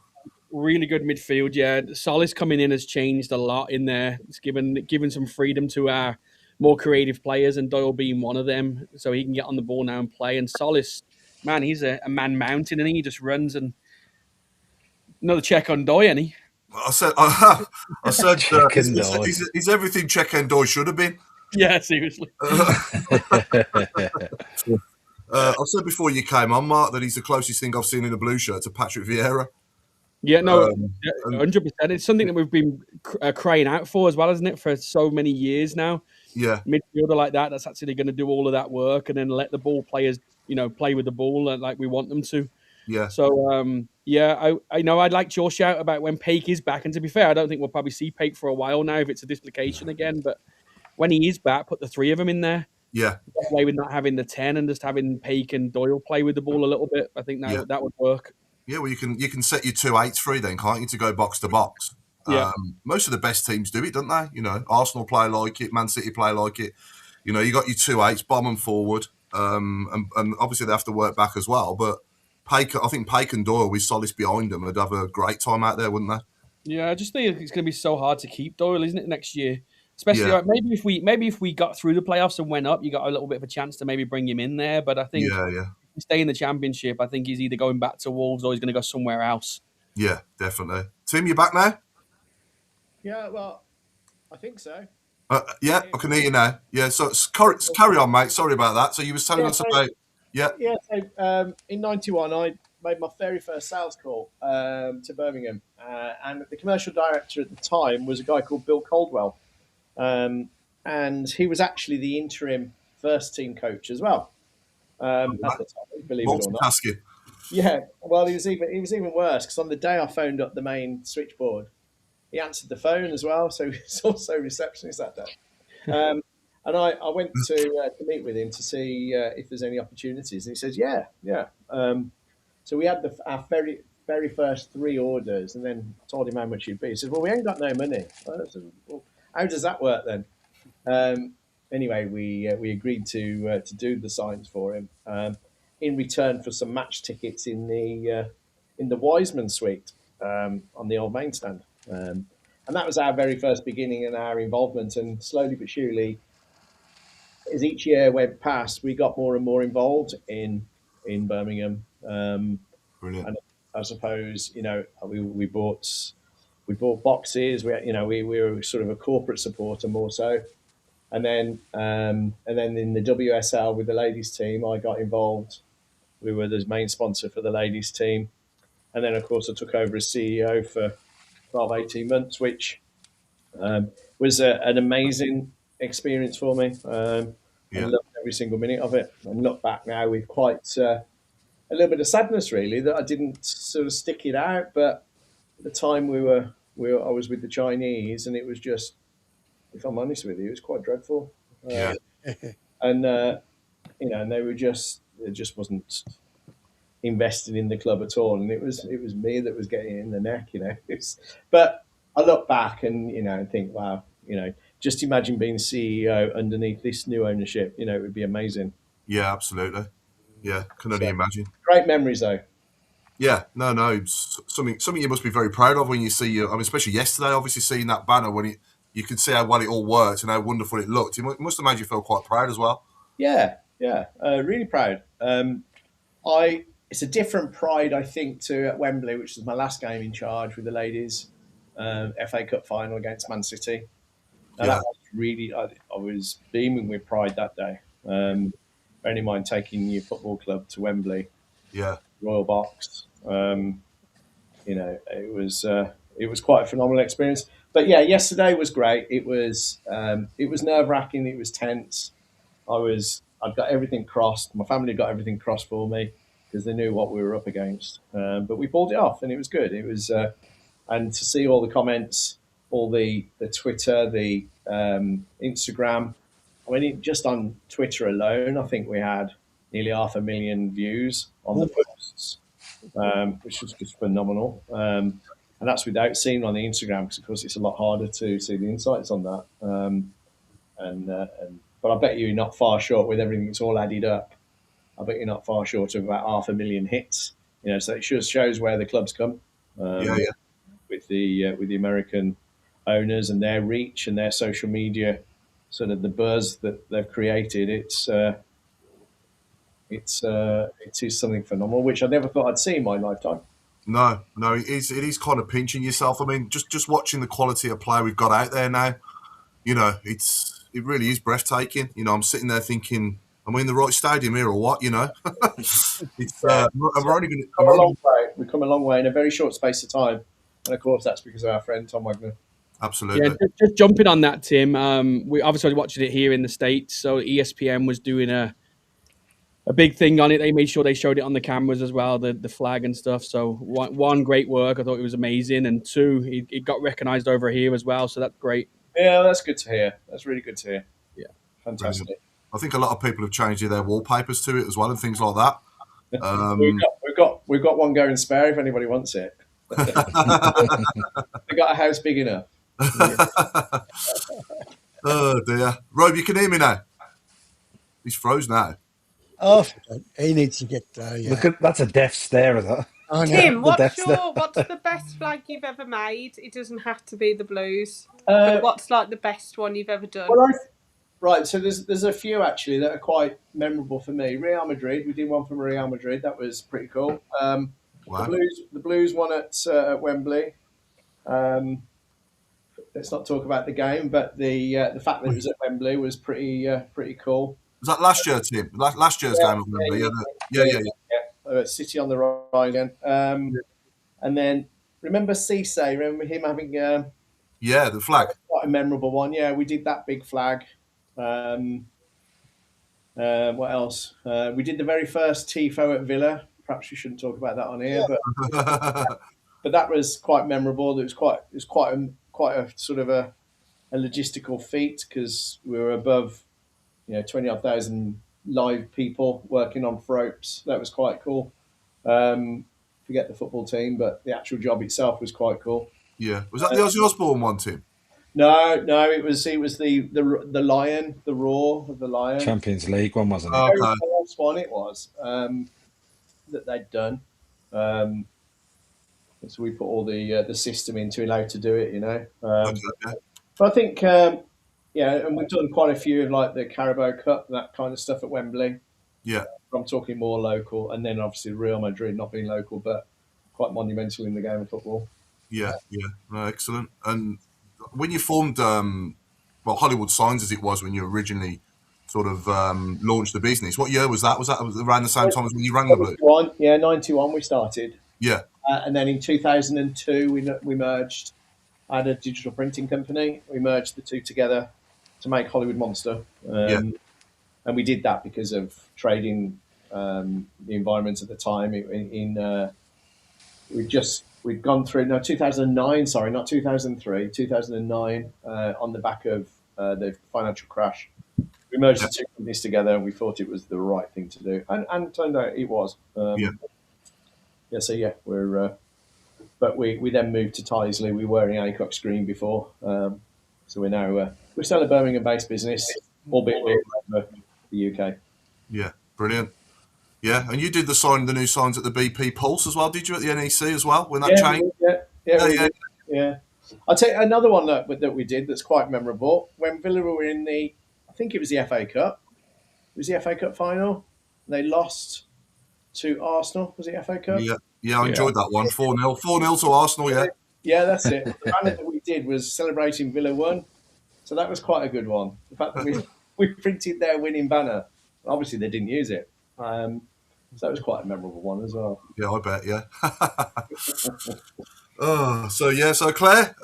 Really good midfield, yeah. Solis coming in has changed a lot in there. It's given some freedom to our more creative players, and Doyle being one of them, so he can get on the ball now and play. And Solis, man, he's a man mountain, and he just runs. And another check on Doyle, any? I said he's everything Czech and Doyle should have been. Yeah, seriously. I said before you came on, Mark, that he's the closest thing I've seen in a blue shirt to Patrick Vieira. Yeah, no, 100%. It's something that we've been crying out for as well, isn't it, for so many years now? Yeah. Midfielder like that's actually going to do all of that work and then let the ball players, play with the ball like we want them to. Yeah. So, I know I'd like your shout about when Paik is back. And to be fair, I don't think we'll probably see Paik for a while now if it's a dislocation again. But when he is back, put the three of them in there. Yeah. That way with not having the 10 and just having Paik and Doyle play with the ball a little bit. I think that would work. Yeah, well, you can set your 2-8s free then, can't you, to go box to box? Yeah. Most of the best teams do it, don't they? Arsenal play like it, Man City play like it. You got your 2-8s, bomb and forward. and obviously they have to work back as well. But I think Paik and Doyle with Solis behind them would have a great time out there, wouldn't they? Yeah, I just think it's going to be so hard to keep Doyle, isn't it, next year? Especially Yeah. maybe if we got through the playoffs and went up, you got a little bit of a chance to maybe bring him in there. But I think Yeah, if he stay in the championship, I think he's either going back to Wolves or he's going to go somewhere else. yeah, definitely. Tim, you back now? Yeah, well, I think so. Yeah, I can hear you now. Yeah, so carry on, mate. Sorry about that. So you were telling us about Yeah, so in '91, I made my very first sales call to Birmingham, and the commercial director at the time was a guy called Bill Caldwell, and he was actually the interim first team coach as well at the time, believe it or not. multitasking. Yeah, well, he was even worse because on the day I phoned up the main switchboard, he answered the phone as well, so he was also receptionist that day. And I went to meet with him to see if there's any opportunities. And he says, yeah. So we had our very first 3 orders, and then told him how much it'd be. He said, well, we ain't got no money. I said, well, how does that work then? Anyway, we agreed to do the signs for him in return for some match tickets in the Wiseman suite on the old main stand. And that was our very first beginning and our involvement. And slowly but surely, as each year went past, we got more and more involved in Birmingham. Brilliant. And I suppose we bought boxes. We were sort of a corporate supporter more so. And then in the WSL with the ladies team, I got involved. We were the main sponsor for the ladies team. And then, of course, I took over as CEO for 12, 18 months, which was an amazing experience for me. I loved every single minute of it. I look back now with quite a little bit of sadness, really, that I didn't sort of stick it out. But at the time I was with the Chinese, and it was just, if I'm honest with you, it was quite dreadful. And and there just wasn't invested in the club at all, and it was me that was getting in the neck, But I look back and and think, wow, just imagine being CEO underneath this new ownership. It would be amazing. Yeah, absolutely. Yeah, can only imagine. Great memories, though. Yeah, no, it's something you must be very proud of when you see especially yesterday, obviously seeing that banner when you could see how well it all worked and how wonderful it looked. It must have made you feel quite proud as well. Yeah, really proud. It's a different pride, I think, to at Wembley, which was my last game in charge with the ladies, FA Cup final against Man City. And that was really, I was beaming with pride that day. Bearing in mind taking your football club to Wembley, Royal Box. It was quite a phenomenal experience. But yeah, yesterday was great. It was nerve wracking. It was tense. I'd got everything crossed. My family got everything crossed for me because they knew what we were up against. But we pulled it off, and it was good. It was, and to see all the comments, all the Twitter, the Instagram. I mean, just on Twitter alone, I think we had nearly 500,000 views on the posts, which was just phenomenal. And that's without seeing on the Instagram, because of course it's a lot harder to see the insights on that. But I bet you're not far short with everything that's all added up. I bet you're not far short of about 500,000 hits. So it just shows where the club's come. With the American owners and their reach and their social media, sort of the buzz that they've created. It is something phenomenal, which I never thought I'd see in my lifetime. No, it is kind of pinching yourself. I mean, just watching the quality of play we've got out there now, it really is breathtaking. I'm sitting there thinking, am I in the right stadium here or what? It's We've come a long way in a very short space of time, and of course that's because of our friend Tom Wagner. Absolutely. Yeah, just jumping on that, Tim. We obviously watching it here in the States, so ESPN was doing a big thing on it. They made sure they showed it on the cameras as well, the flag and stuff. So one, great work. I thought it was amazing, and 2, it got recognised over here as well. So that's great. Yeah, that's good to hear. That's really good to hear. Yeah, fantastic. Brilliant. I think a lot of people have changed their wallpapers to it as well and things like that. We've got one going spare if anybody wants it. They got a house big enough. Oh dear, Rob, you can hear me now. He's frozen now. Oh, he needs to get yeah. Look at that's a death stare. That. I know. Tim, The death what's the best flag you've ever made? It doesn't have to be the Blues, Uh, but what's like the best one you've ever done? well, right. So there's a few actually that are quite memorable for me. Real Madrid. We did one from Real Madrid. That was pretty cool. Wow. The Blues won at Wembley. Let's not talk about the game, but the fact that it was at Wembley was pretty cool. Was that last year, Tim? Last year's game of Wembley? Yeah. City on the rise again. And then remember Cisse? Remember him having Yeah, the flag. quite a memorable one? Yeah, we did that big flag. What else? We did the very first tifo at Villa. Perhaps we shouldn't talk about that on here, but that was quite memorable. It was quite a sort of a logistical feat because we were above 20,000 live people working on ropes. That was quite cool. Forget the football team, but the actual job itself was quite cool. Yeah. Was that the Ozzy Osbourne one, Tim? No, it was the lion, the roar of the lion. Champions League one, wasn't it? Okay. The very first one it was that they'd done. So we put all the system in to allow to do it, Okay. But I think, and we've done quite a few of like the Carabao Cup and that kind of stuff at Wembley. Yeah. I'm talking more local, and then obviously Real Madrid not being local, but quite monumental in the game of football. Yeah. No, excellent. And when you formed, Hollywood Signs as it was when you originally sort of launched the business, what year was that? Was that around the same time as when you rang the Blues? 91 we started. Yeah. And then in 2002 we merged. I had a digital printing company. We merged the two together to make Hollywood Monster. And we did that because of trading the environment at the time. We'd gone through 2009. Sorry, not 2003. 2009 on the back of the financial crash. We merged the two companies together, and we thought it was the right thing to do, and it turned out it was. But we then moved to Tysley. We were in Aycock's Green before, so we're still a Birmingham-based business, albeit we're in the UK. Yeah, brilliant. Yeah, and you did the new signs at the BP Pulse as well, did you, at the NEC as well, when that changed? Yeah. I'll tell you another one that we did that's quite memorable. When Villa were in I think it was the FA Cup. It was the FA Cup final. They lost to Arsenal. Was it FA Cup? Yeah, I enjoyed that one. 4-0. 4-0 to Arsenal, yeah. Yeah, that's it. The banner that we did was celebrating Villa won. So that was quite a good one. The fact that we printed their winning banner. Obviously, they didn't use it. So that was quite a memorable one as well. Yeah, I bet, yeah. So Claire,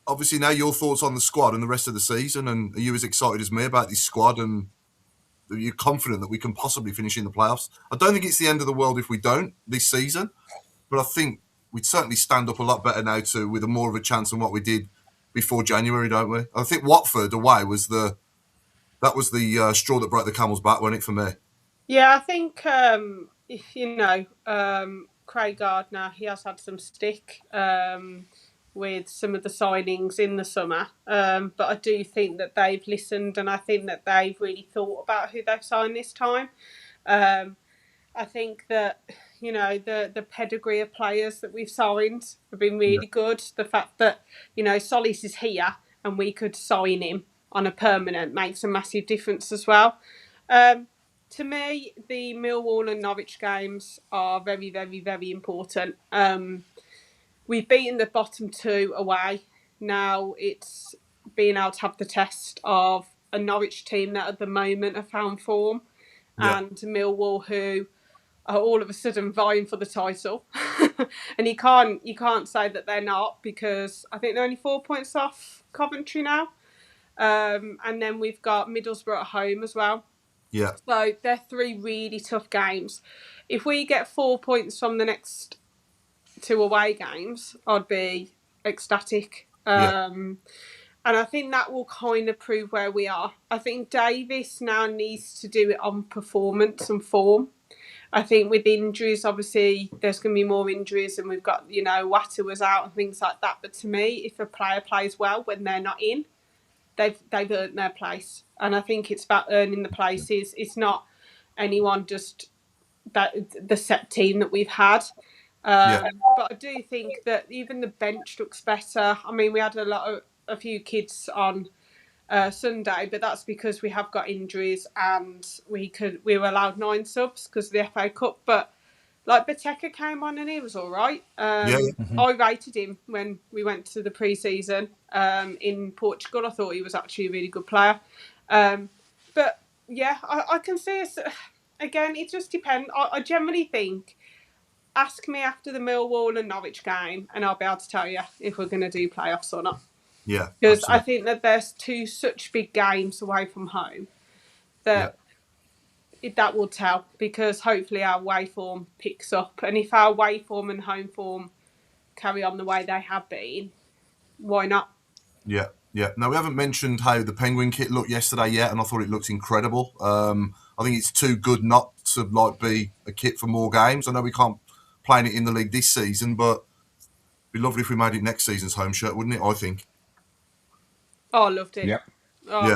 obviously now your thoughts on the squad and the rest of the season, and are you as excited as me about this squad, and are you confident that we can possibly finish in the playoffs? I don't think it's the end of the world if we don't this season, but I think we'd certainly stand up a lot better now with a more of a chance than what we did before January, don't we? I think Watford away was the straw that broke the camel's back, wasn't it, for me? Yeah, I think Craig Gardner, he has had some stick with some of the signings in the summer, but I do think that they've listened, and I think that they've really thought about who they've signed this time. I think that the pedigree of players that we've signed have been really good. The fact that Solis is here and we could sign him on a permanent makes a massive difference as well. To me, the Millwall and Norwich games are very, very, very important. We've beaten the bottom two away. Now it's being able to have the test of a Norwich team that at the moment have found form, and Millwall who are all of a sudden vying for the title. And you can't say that they're not, because I think they're only 4 points off Coventry now. And then we've got Middlesbrough at home as well. Yeah. So they're three really tough games. If we get 4 points from the next two away games, I'd be ecstatic. And I think that will kind of prove where we are. I think Davis now needs to do it on performance and form. I think with injuries, obviously, there's going to be more injuries, and we've got, Watter was out and things like that. But to me, if a player plays well when they're not in, they've earned their place, and I think it's about earning the places. It's not anyone just the set team that we've had. But I do think that even the bench looks better. I mean, we had a few kids on Sunday, but that's because we have got injuries and we were allowed 9 subs because of the FA Cup. But like Benteke came on and he was all right. I rated him when we went to the pre-season in Portugal. I thought he was actually a really good player. But yeah, I can see us again. It just depends. I generally think. Ask me after the Millwall and Norwich game, and I'll be able to tell you if we're going to do playoffs or not. Yeah, because I think that there's 2 such big games away from home that that will tell. Because hopefully our away form picks up, and if our away form and home form carry on the way they have been, why not? Yeah. No, we haven't mentioned how the Penguin kit looked yesterday yet, and I thought it looked incredible. I think it's too good not to be a kit for more games. I know we can't play it in the league this season, but it'd be lovely if we made it next season's home shirt, wouldn't it? I think. Oh, I loved it. Yep.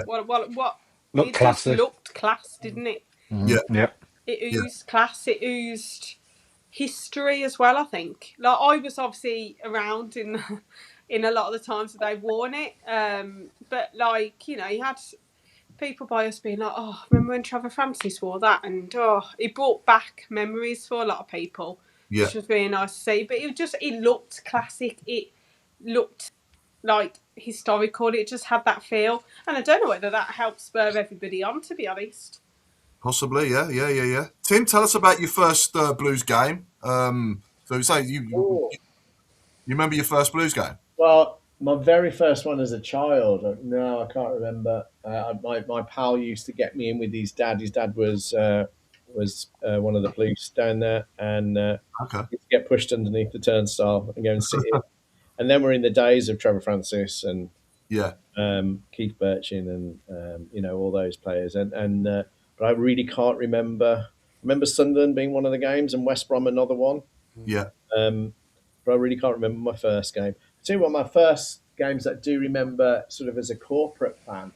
What? Looked It classy. just looked class, didn't it? Yep. It oozed class. It oozed history as well. I think. Like I was obviously around in a lot of the times that they've worn it, but like you had people by us being like, "Oh, remember when Trevor Francis wore that?" And it brought back memories for a lot of people, which was really nice to see. But it looked classic. It looked like historical. It just had that feel, and I don't know whether that helps spur everybody on. To be honest, possibly, yeah. Tim, tell us about your first Blues game. So say you remember your first Blues game? Well, my very first one as a child. No, I can't remember. My pal used to get me in with his dad. His dad was one of the police down there, and used to get pushed underneath the turnstile and go and sit in. And then we're in the days of Trevor Francis and Keith Birchin and all those players. But I really can't remember. I remember Sunderland being one of the games and West Brom another one. Yeah. But I really can't remember my first game. I tell you what, my first games that I do remember sort of as a corporate fan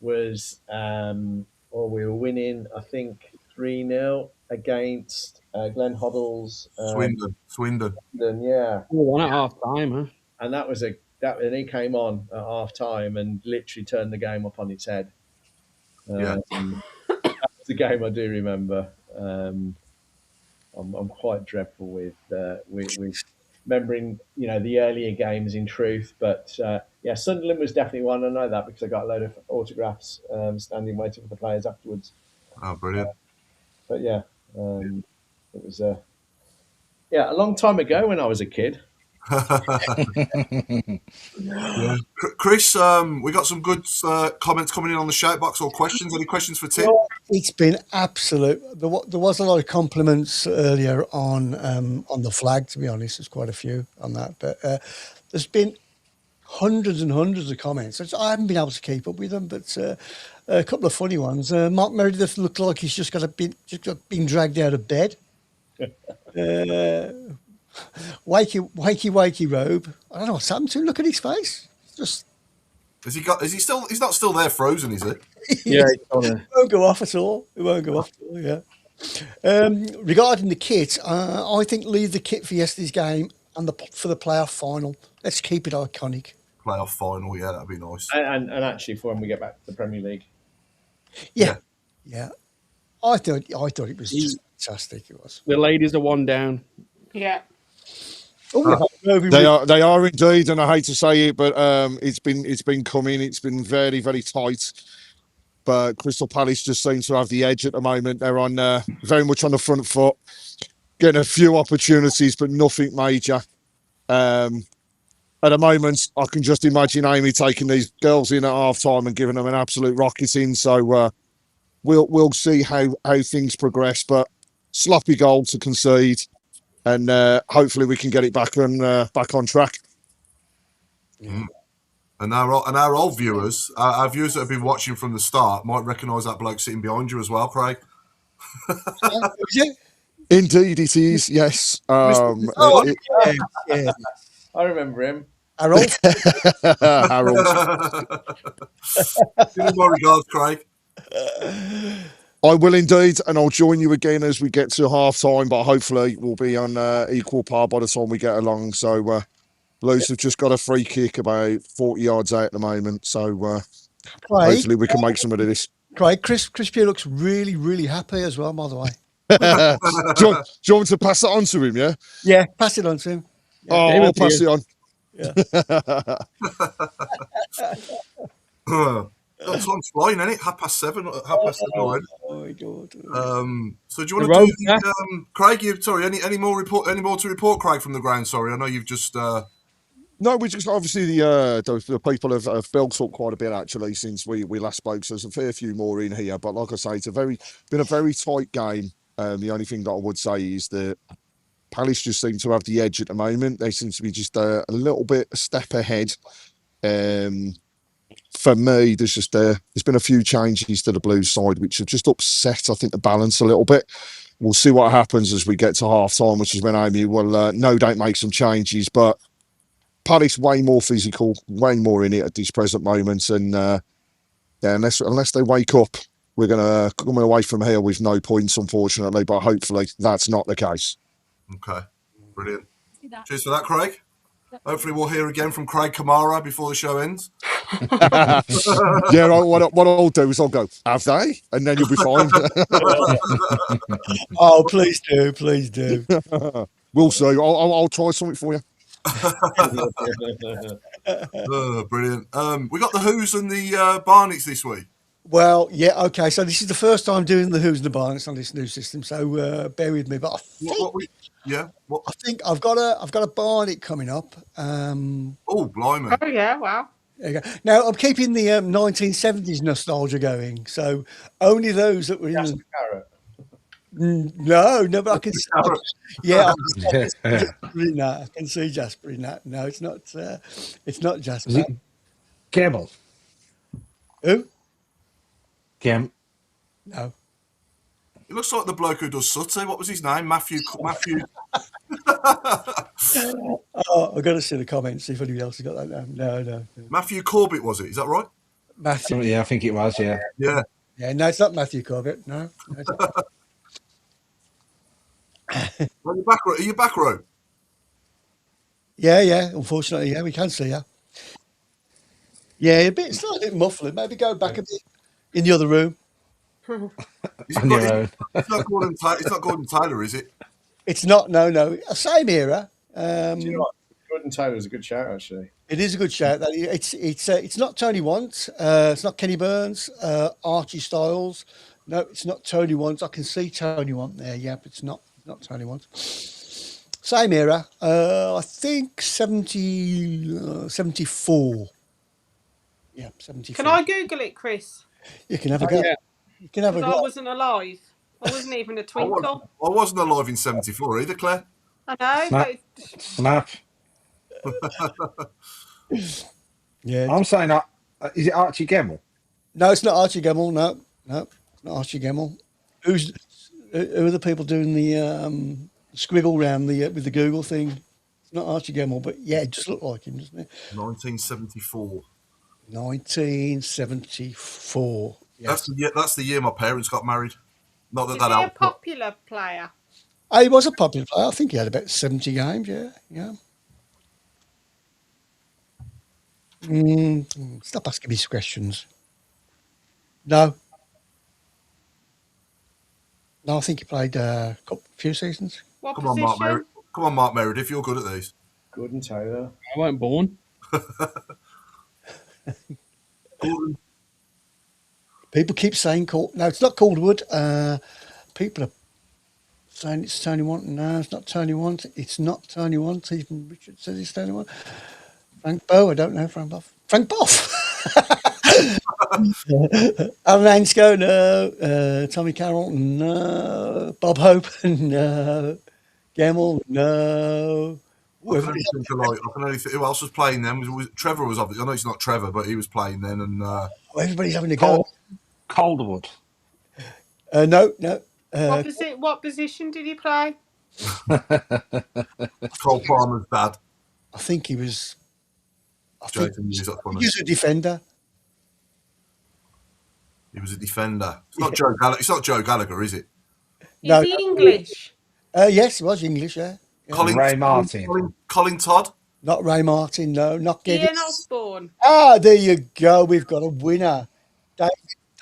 was we were winning, I think, 3-0 against Glenn Hoddle's Swindon. Yeah. 1 at half time, huh? And and he came on at half time and literally turned the game up on its head. That was the game I do remember. I'm quite dreadful with remembering, the earlier games in truth. But Sunderland was definitely one. I know that because I got a load of autographs standing waiting for the players afterwards. Oh, brilliant! But it was a long time ago when I was a kid. Chris, we got some good comments coming in on the shout box or questions. Any questions for Tim? It's been absolute. There was a lot of compliments earlier on the flag. To be honest, there's quite a few on that, but there's been hundreds and hundreds of comments. I haven't been able to keep up with them, but a couple of funny ones. Mark Meredith looked like he's just got been dragged out of bed. Wakey robe. I don't know what's happened to him. Look at his face. Just he's not still there frozen, is it? Yeah, it won't go off at all. It won't go off at all, yeah. Regarding the kit, I think leave the kit for yesterday's game and for the playoff final. Let's keep it iconic. Playoff final, yeah, that'd be nice. And actually for when we get back to the Premier League. Yeah. I thought it was just fantastic. It was. The ladies are one down. Yeah. They are indeed, and I hate to say it, but it's been coming. It's been very, very tight. But Crystal Palace just seem to have the edge at the moment. They're on very much on the front foot, getting a few opportunities, but nothing major. At the moment, I can just imagine Amy taking these girls in at half time and giving them an absolute rocketing. So we'll see how things progress. But sloppy goal to concede. And hopefully we can get it back on track. Mm. And our old viewers, our viewers that have been watching from the start, might recognise that bloke sitting behind you as well, Craig. Indeed, it is. Yes. Yeah. I remember him. Harold. Harold. Give me my regards, Craig. I will indeed, and I'll join you again as we get to half time, but hopefully we'll be on equal par by the time we get along. So Blues have just got a free kick about 40 yards out at the moment, so Craig, hopefully we can make some of this. Craig, Chris Pugh looks really, really happy as well, by the way. do you want me to pass that on to him, yeah? Yeah, pass it on to him. Oh, I'll pass it on. Yeah. That time's flying, isn't it? 7:30 already. Oh my god. So do you want to do Craig? Any more to report, Craig, from the ground? Sorry, I know you've just. No, we just obviously the people have built up quite a bit actually since we last spoke. So there's a fair few more in here, but like I say, it's been a very tight game. The only thing that I would say is that Palace just seem to have the edge at the moment. They seem to be just a little bit a step ahead. For me, there's been a few changes to the Blues side which have just upset, I think, the balance a little bit. We'll see what happens as we get to half time, which is when Amy will no doubt make some changes. But Palace way more physical, way more in it at this present moment, and unless they wake up, we're gonna come away from here with no points, unfortunately. But hopefully that's not the case. Okay, brilliant. Cheers for that, Craig. Hopefully we'll hear again from Craig Kamara before the show ends. Yeah, what I'll do is I'll go, have they? And then you'll be fine. Oh, please do. We'll see. I'll try something for you. Brilliant. We got the Who's and the Barnets this week. Well, yeah, okay. So this is the first time doing the Who's and the Barnets on this new system. So bear with me. But I think I've got a Barnet coming up. Oh, blimey! Oh yeah, wow. There you go. Now I'm keeping the 1970s nostalgia going. So only those that were in the Carrot. No, but I can see, yeah, I can see Jasper in that. No, it's not Jasper. Is it Gemmell? Who? Gem. No. It looks like the bloke who does Sutty. What was his name? Matthew. Oh, I've got to see the comments, see if anybody else has got that name. No. Matthew Corbett, was it? Is that right? Matthew. Yeah, I think it was, yeah. Yeah. Yeah, no, it's not Matthew Corbett. No. Are you back row? Yeah. Unfortunately, yeah, we can see you. Yeah, it's not a bit muffled. Maybe go back a bit in the other room. It's not Gordon Taylor, is it? It's not. No. Same era. Do you know what? Gordon Taylor's a good shout, actually. It is a good shout. It's not Tony Want. It's not Kenny Burns. Archie Styles. No, it's not Tony Want. I can see Tony Want there. Yeah, but it's not Tony Want. Same era. I think 74. Yeah, 74. Can I Google it, Chris? You can have a go. Yeah. You can have a I go. wasn't alive. I wasn't even a twinkle. I wasn't alive in 74 either, Claire. I know. Snap. Yeah. I'm saying, is it Archie Gemmell? No, it's not Archie Gemmell. No, it's not Archie Gemmell. Who are the people doing the squiggle round with the Google thing? It's not Archie Gemmell, but yeah, it just looked like him, doesn't it? 1974. 1974. Yes. That's the year my parents got married. Not that Is that he a helped. popular player? He was a popular player. I think he had about 70 games. Yeah. Stop asking me questions. No, I think he played a few seasons. What Come on, Mark Meredith. You're good at these. Gordon Taylor. I weren't born. Gordon. People keep saying no, it's not Calderwood. People are saying it's Tony Want. No, it's not Tony Want. It's not Tony Want. Even Richard says it's Tony Want. Frank Bow, I don't know Frank Boff. Frank Boff. Alan Ansco, no. Tommy Carroll, no. Bob Hope, no. Gemmell, no. I can only think who else was playing then. Trevor was obviously. I know it's not Trevor, but he was playing then. And everybody's having a go. Calderwood. No. What position did he play? Cole Palmer's dad. I think he was I think Jason Mewes, that's funny. he's a defender. He was a defender. It's not Joe Gallagher. It's not Joe Gallagher, is it? No, Is he English? yes, he was English, yeah. Ray Martin. Colin Todd. Not Ray Martin, no, not Ian Geddes. Osborne. Ah, there you go. We've got a winner.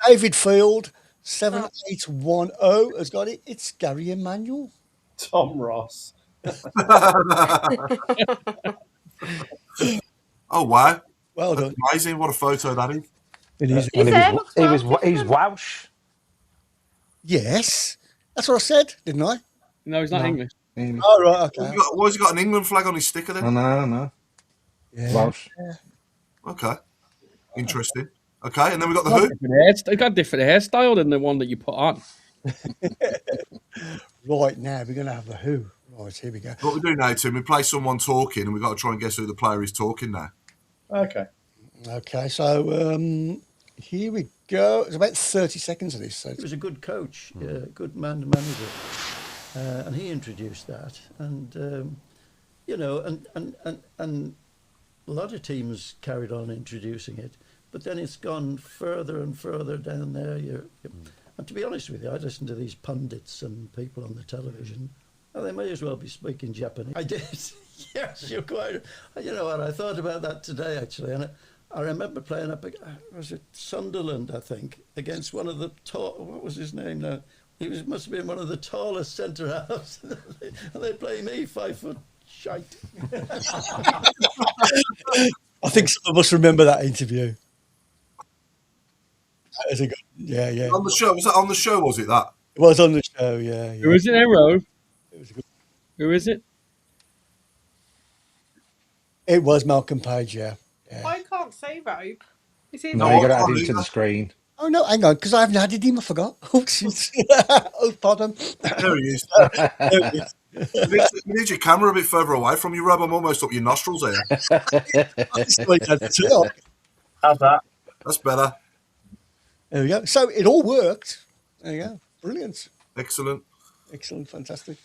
David Field, 7810 has got it. It's Gary Emanuel. Tom Ross. Oh wow! Well done. Amazing! What a photo that is. It is. His hair looks well He's different. Welsh. Yes. That's what I said, didn't I? No, he's not English. Oh, right, okay. Why has he got an England flag on his sticker then? No. Yeah. Welsh. Okay, interesting. Okay, and then we got the He's Who. got a different hairstyle than the one that you put on. Right, now we're going to have the Who. Right, here we go. What we do now, Tim, we play someone talking, and we've got to try and guess who the player is talking now. Okay. Okay, so here we go. It's about 30 seconds of this. So He was a good coach, good man to manager, and he introduced that. And you know, and a lot of teams carried on introducing it, but then it's gone further and further down there. And to be honest with you, I listen to these pundits and people on the television. And they may as well be speaking Japanese. I did. Yes, you're quite. You know what? I thought about that today actually, and I remember playing up. Was it Sunderland? I think against one of the tall. What was his name now? Must have been one of the tallest centre halves. And they play me 5 foot shite. I think some of us remember that interview. That is a good, yeah. On the show, was that on the show? Was it that? It was on the show, yeah. Who is it, Rove? It was good. Who is it? It was Malcolm Page, yeah. I can't see Rope. Is he No, you got to add him to the screen. Oh no, hang on, because I haven't added him. I forgot. Oh, jeez. Oh, pardon. There he is. There he is. You need your camera a bit further away from you, Rob. I'm almost up your nostrils here. How's that? That's better. There we go. So it all worked. There you go. Brilliant. Excellent. Excellent. Fantastic.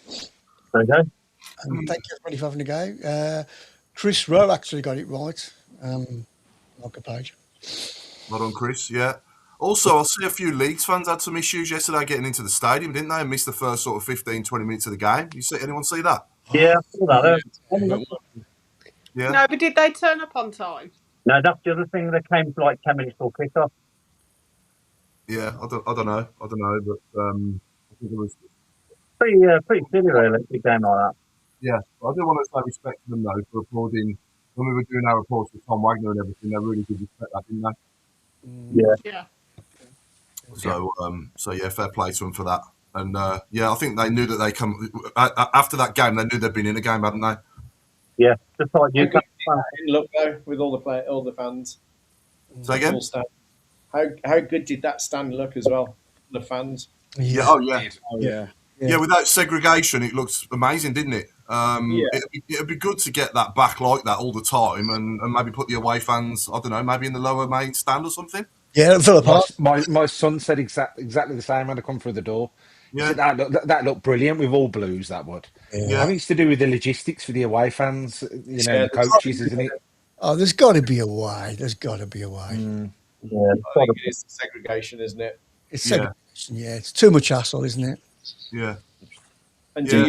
There you go. And thank you everybody for having a go. Chris Rowe actually got it right. Malcolm Page. Well done, Chris. Yeah. Also, I see a few Leeds fans had some issues yesterday getting into the stadium, didn't they? And missed the first sort of 15, 20 minutes of the game. Anyone see that? Yeah, I saw that. Yeah. No, but did they turn up on time? No, that's the other thing. They came for like 10 minutes before kick-off. Yeah, I don't know, but I think it was. Pretty silly, really, a game like that. Yeah, I do want to say respect to them though for applauding when we were doing our reports with Tom Wagner and everything. They really did respect that, didn't they? Yeah. So yeah, fair play to them for that. And yeah, I think they knew that they come after that game. They knew they'd been in a game, hadn't they? Yeah, just like you. Look though, with all the fans. Say again. Full stand. How good did that stand look as well? The fans. Yeah. Oh yeah. Yeah. Yeah, without segregation, it looks amazing, didn't it? It'd be good to get that back like that all the time, and maybe put the away fans, I don't know, maybe in the lower main stand or something. Yeah, it fell apart. My son said exactly the same when I come through the door. He said that looked brilliant with all blues. That would. Yeah. I think it's to do with the logistics for the away fans, the coaches, isn't it? Oh, there's got to be a way. There's got to be a way. Yeah, I think it is segregation, isn't it? It's segregation. Yeah, it's too much hassle, isn't it? Yeah. And do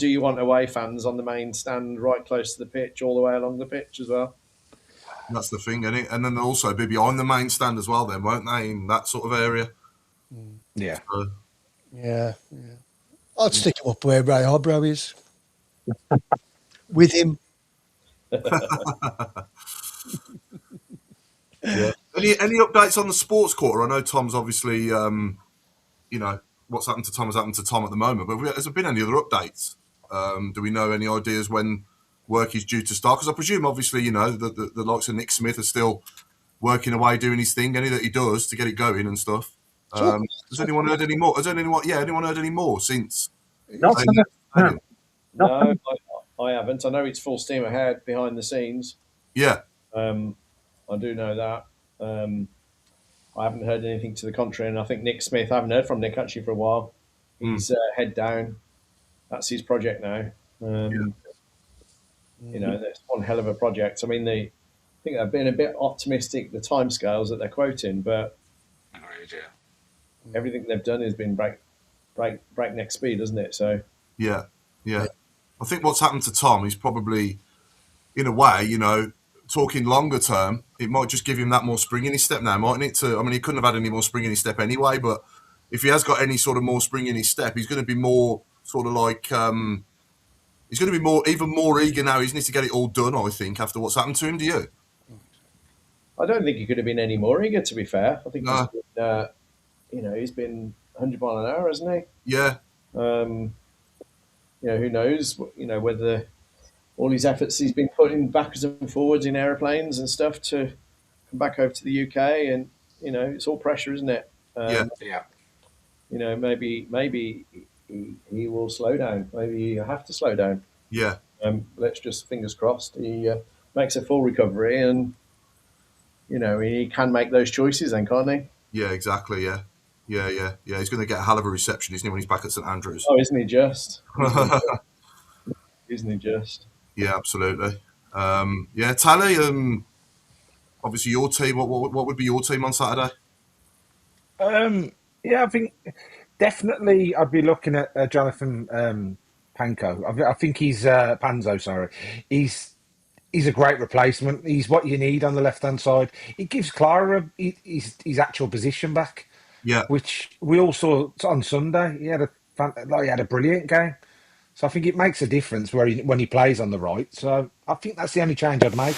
you want away fans on the main stand right close to the pitch, all the way along the pitch as well? That's the thing, isn't it? And then they'll also be behind the main stand as well, then, won't they? In that sort of area. Yeah. Yeah. I'd stick him up where Ray Harbrow is. With him. Yeah. Any updates on the sports quarter? I know Tom's obviously, what's happened to Tom has happened to Tom at the moment. But has there been any other updates? Do we know any ideas when work is due to start? Because I presume, obviously, the likes of Nick Smith are still working away, doing his thing, any that he does to get it going and stuff. Has anyone heard any more? Anyone heard any more since? No, I haven't. I know it's full steam ahead behind the scenes. Yeah. I do know that. I haven't heard anything to the contrary, and I think Nick Smith, I haven't heard from Nick actually for a while. He's head down. That's his project now. That's one hell of a project. I mean, think they've been a bit optimistic, the timescales that they're quoting, but everything they've done has been breakneck speed, hasn't it? So Yeah, yeah. I think what's happened to Tom is probably, in a way, talking longer term, it might just give him that more spring in his step now, mightn't it? I mean, he couldn't have had any more spring in his step anyway, but if he has got any sort of more spring in his step, he's going to be more sort of like, he's going to be even more eager now, isn't he, to get it all done, I think, after what's happened to him, do you? I don't think he could have been any more eager, to be fair. I think No. he's been 100 mile an hour, hasn't he? Yeah, Who knows? Whether all his efforts he's been putting backwards and forwards in aeroplanes and stuff to come back over to the UK, and it's all pressure, isn't it? Yeah. Maybe he will slow down. Maybe you have to slow down. yeah, Let's just fingers crossed he makes a full recovery, and he can make those choices, then, can't he? yeah, exactly, yeah. Yeah. He's going to get a hell of a reception, isn't he, when he's back at St Andrews? Oh, isn't he just? Isn't he just? Yeah, absolutely. Yeah, Tally, obviously your team, what would be your team on Saturday? Yeah, I think definitely I'd be looking at Jonathan Panko. I think he's Panzo. Sorry, he's a great replacement. He's what you need on the left hand side. It gives Clara his actual position back, Yeah, which we all saw on Sunday. He had a brilliant game. So I think it makes a difference when he plays on the right. So I think that's the only change I'd make.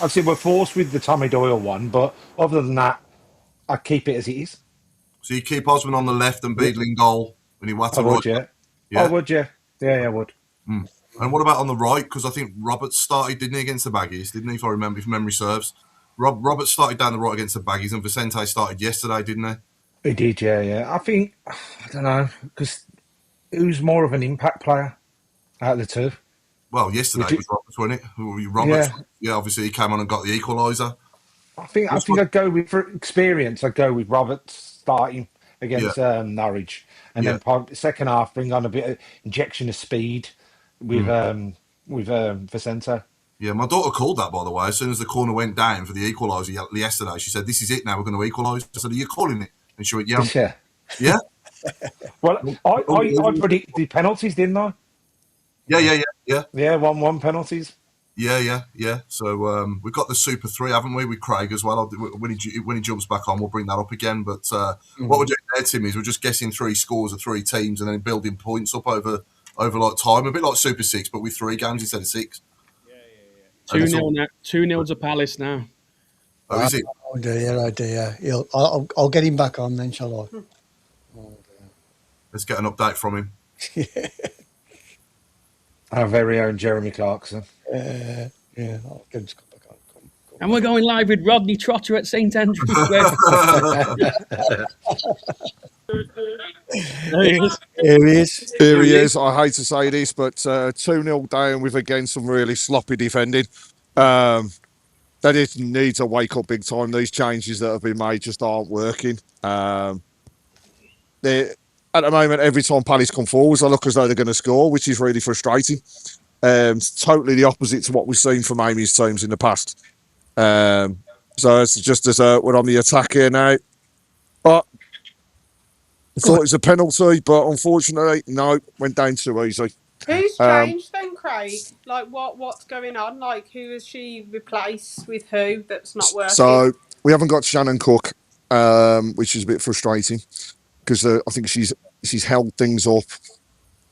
Obviously, we're forced with the Tommy Doyle one, but other than that, I'd keep it as it is. so you keep Osman on the left and Beadling goal, and you I Watter would, right. yeah. I would, yeah. Yeah, I would. And what about on the right? Because I think Roberts started, didn't he, against the Baggies? Didn't he, if memory serves? Roberts started down the right against the Baggies, and Vicente started yesterday, didn't he? He did, yeah. I think, I don't know, because who's more of an impact player out of the two? Well, yesterday was Roberts, wasn't it? Roberts, yeah, obviously he came on and got the equaliser. I think I'd go with, for experience, I'd go with Roberts starting against Norwich, and then second half bring on a bit of injection of speed with Vicente. Yeah, my daughter called that, by the way. As soon as the corner went down for the equaliser yesterday, she said, "This is it now, we're going to equalise." I said, "Are you calling it?" And she went, "Yeah." Yeah? Well, I predicted penalties, didn't I? Yeah. Yeah, 1-1 penalties. Yeah. So we've got the Super 3, haven't we, with Craig as well. When he jumps back on, we'll bring that up again. But what we're doing there, Tim, is we're just guessing 3 scores of 3 teams and then building points up over like time. A bit like Super 6, but with 3 games instead of 6. 2-0 now. 2-0 to Palace now. Oh, is it? Oh dear. I'll get him back on then, shall I? Let's get an update from him. Our very own Jeremy Clarkson. Yeah, I'll get him to come back on. Come And we're going live with Rodney Trotter at St Andrews. Here he is. Here he is. I hate to say this, but 2-0 down with, again, some really sloppy defending. They just need to wake up big time. These changes that have been made just aren't working. At the moment, every time Palace come forwards, I look as though they're going to score, which is really frustrating. It's totally the opposite to what we've seen from Amy's teams in the past. So it's just as we're on the attack here now. But I thought it was a penalty, but unfortunately, no, went down too easy. Who's changed then, Craig? Like, what's going on? Like, who has she replaced with who that's not working? So we haven't got Shannon Cook, which is a bit frustrating because I think she's held things up.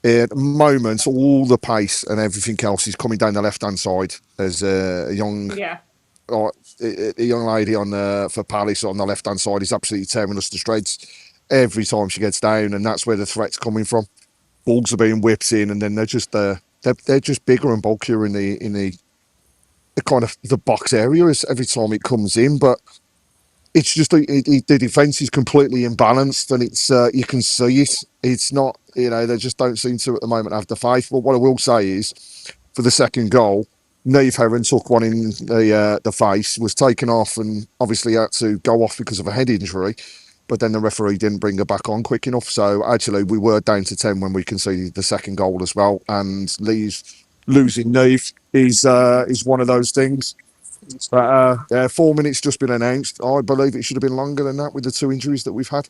At the moment, all the pace and everything else is coming down the left-hand side. There's a young lady on for Palace on the left-hand side is absolutely tearing us to shreds every time she gets down, and that's where the threat's coming from. Balls are being whipped in, and then they're just bigger and bulkier in the kind of the box area every time it comes in. But it's just the defence is completely imbalanced, and it's you can see it. It's not, they just don't seem to at the moment have the faith. But what I will say is, for the second goal, Neve Heron took one in the face, was taken off, and obviously had to go off because of a head injury. But then the referee didn't bring her back on quick enough. So actually, we were down to 10 when we conceded the second goal as well. And Lee's losing Neve is one of those things. But 4 minutes just been announced. I believe it should have been longer than that with the 2 injuries that we've had.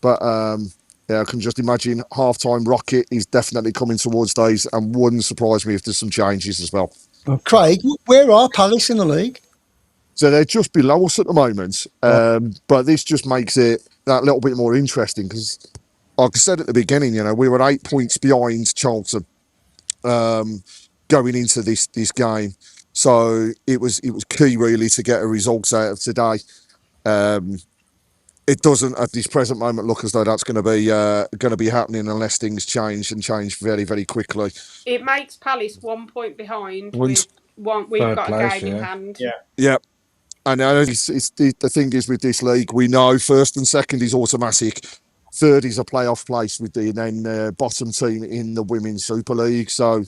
But I can just imagine half-time rocket is definitely coming towards days, and wouldn't surprise me if there's some changes as well. Well, Craig, where are Palace in the league? So they're just below us at the moment. But this just makes it that little bit more interesting because, like I said at the beginning, we were 8 points behind Charlton going into this game. So it was key really to get a result out of today. It doesn't at this present moment look as though that's going to be happening unless things change very, very quickly. It makes Palace 1 point behind. Once- We've Third got place, a game in yeah. hand. Yeah. I know it's the thing is with this league, we know first and second is automatic. Third is a playoff place with the then bottom team in the Women's Super League. So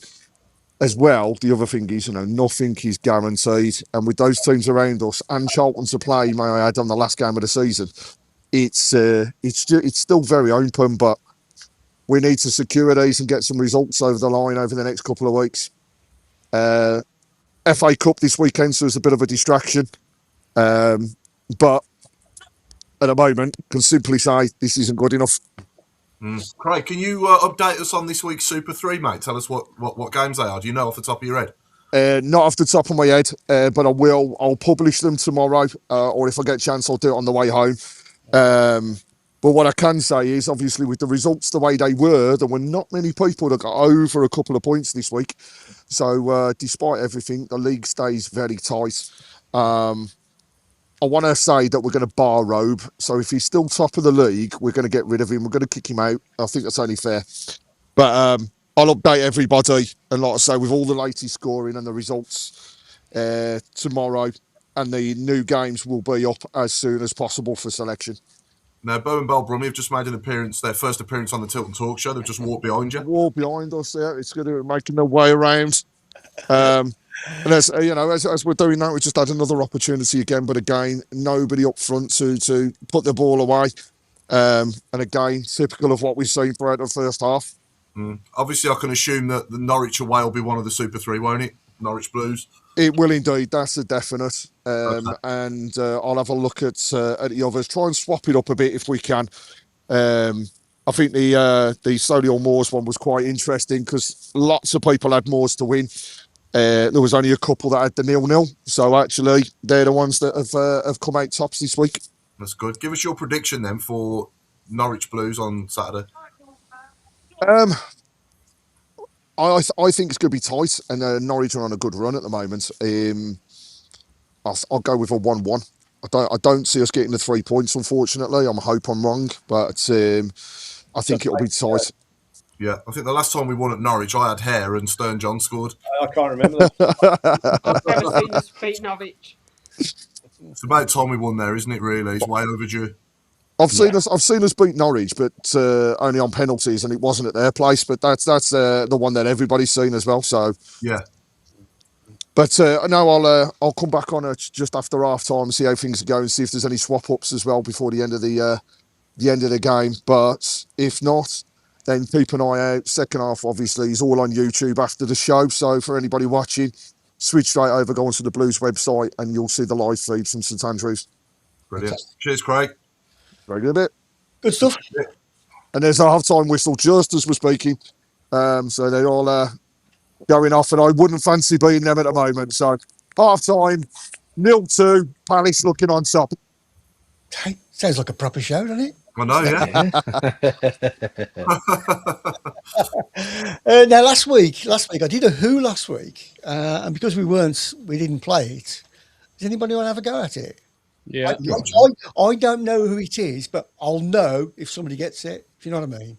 as well, the other thing is, nothing is guaranteed. And with those teams around us and Charlton to play, may I add, on the last game of the season, it's still very open, but we need to secure these and get some results over the line over the next couple of weeks. FA Cup this weekend, so it's a bit of a distraction. But at the moment, can simply say this isn't good enough. Craig, can you update us on this week's Super 3, mate? Tell us what games they are. Do you know off the top of your head? Not off the top of my head, but I'll publish them tomorrow, or if I get a chance, I'll do it on the way home. But what I can say is, obviously, with the results the way they were, there were not many people that got over a couple of points this week. So despite everything, the league stays very tight. I want to say that we're going to bar Robe. So if he's still top of the league, we're going to get rid of him. We're going to kick him out. I think that's only fair. But I'll update everybody. And like I say, with all the latest scoring and the results tomorrow, and the new games will be up as soon as possible for selection. Now, Bo and Brom have just made their first appearance on the Tilton Talk Show. They've just walked behind you. Walk behind us there. It's going to be making their way around. And as we're doing that, we just had another opportunity again, but again, nobody up front to put the ball away. And again, typical of what we've seen throughout the first half. Obviously, I can assume that the Norwich away will be one of the Super 3, won't it? Norwich Blues. It will indeed. That's a definite. And I'll have a look at the others. Try and swap it up a bit if we can. I think the Solihull Moors one was quite interesting because lots of people had Moors to win. There was only a couple that had the 0-0. So actually, they're the ones that have come out tops this week. That's good. Give us your prediction then for Norwich Blues on Saturday. I think it's going to be tight, and Norwich are on a good run at the moment. I'll go with a 1-1. I don't see us getting the 3 points, unfortunately. I hope I'm wrong, but I think it'll be tight. Yeah, I think the last time we won at Norwich, I had hair and Stern John scored. I can't remember that. I've never seen us beat Norwich. It's about time we won there, isn't it? Really, it's way overdue. I've seen us beat Norwich, but only on penalties, and it wasn't at their place. But that's the one that everybody's seen as well. So yeah. But no, I'll come back on it just after half time, see how things are going, see if there's any swap ups as well before the end of the game. But if not, then keep an eye out. Second half, obviously, is all on YouTube after the show. So for anybody watching, switch straight over, go onto the Blues website, and you'll see the live feed from St Andrews. Brilliant. Cheers, Craig. Very good bit. Good stuff. And there's a half-time whistle just as we're speaking. So they're all going off, and I wouldn't fancy beating them at the moment. So half-time, 0-2, Palace looking on top. Hey, sounds like a proper show, doesn't it? I know, yeah. Now, last week I did a Who last week, and because we didn't play it. Does anybody want to have a go at it? Yeah. I don't know who it is, but I'll know if somebody gets it. If you know what I mean,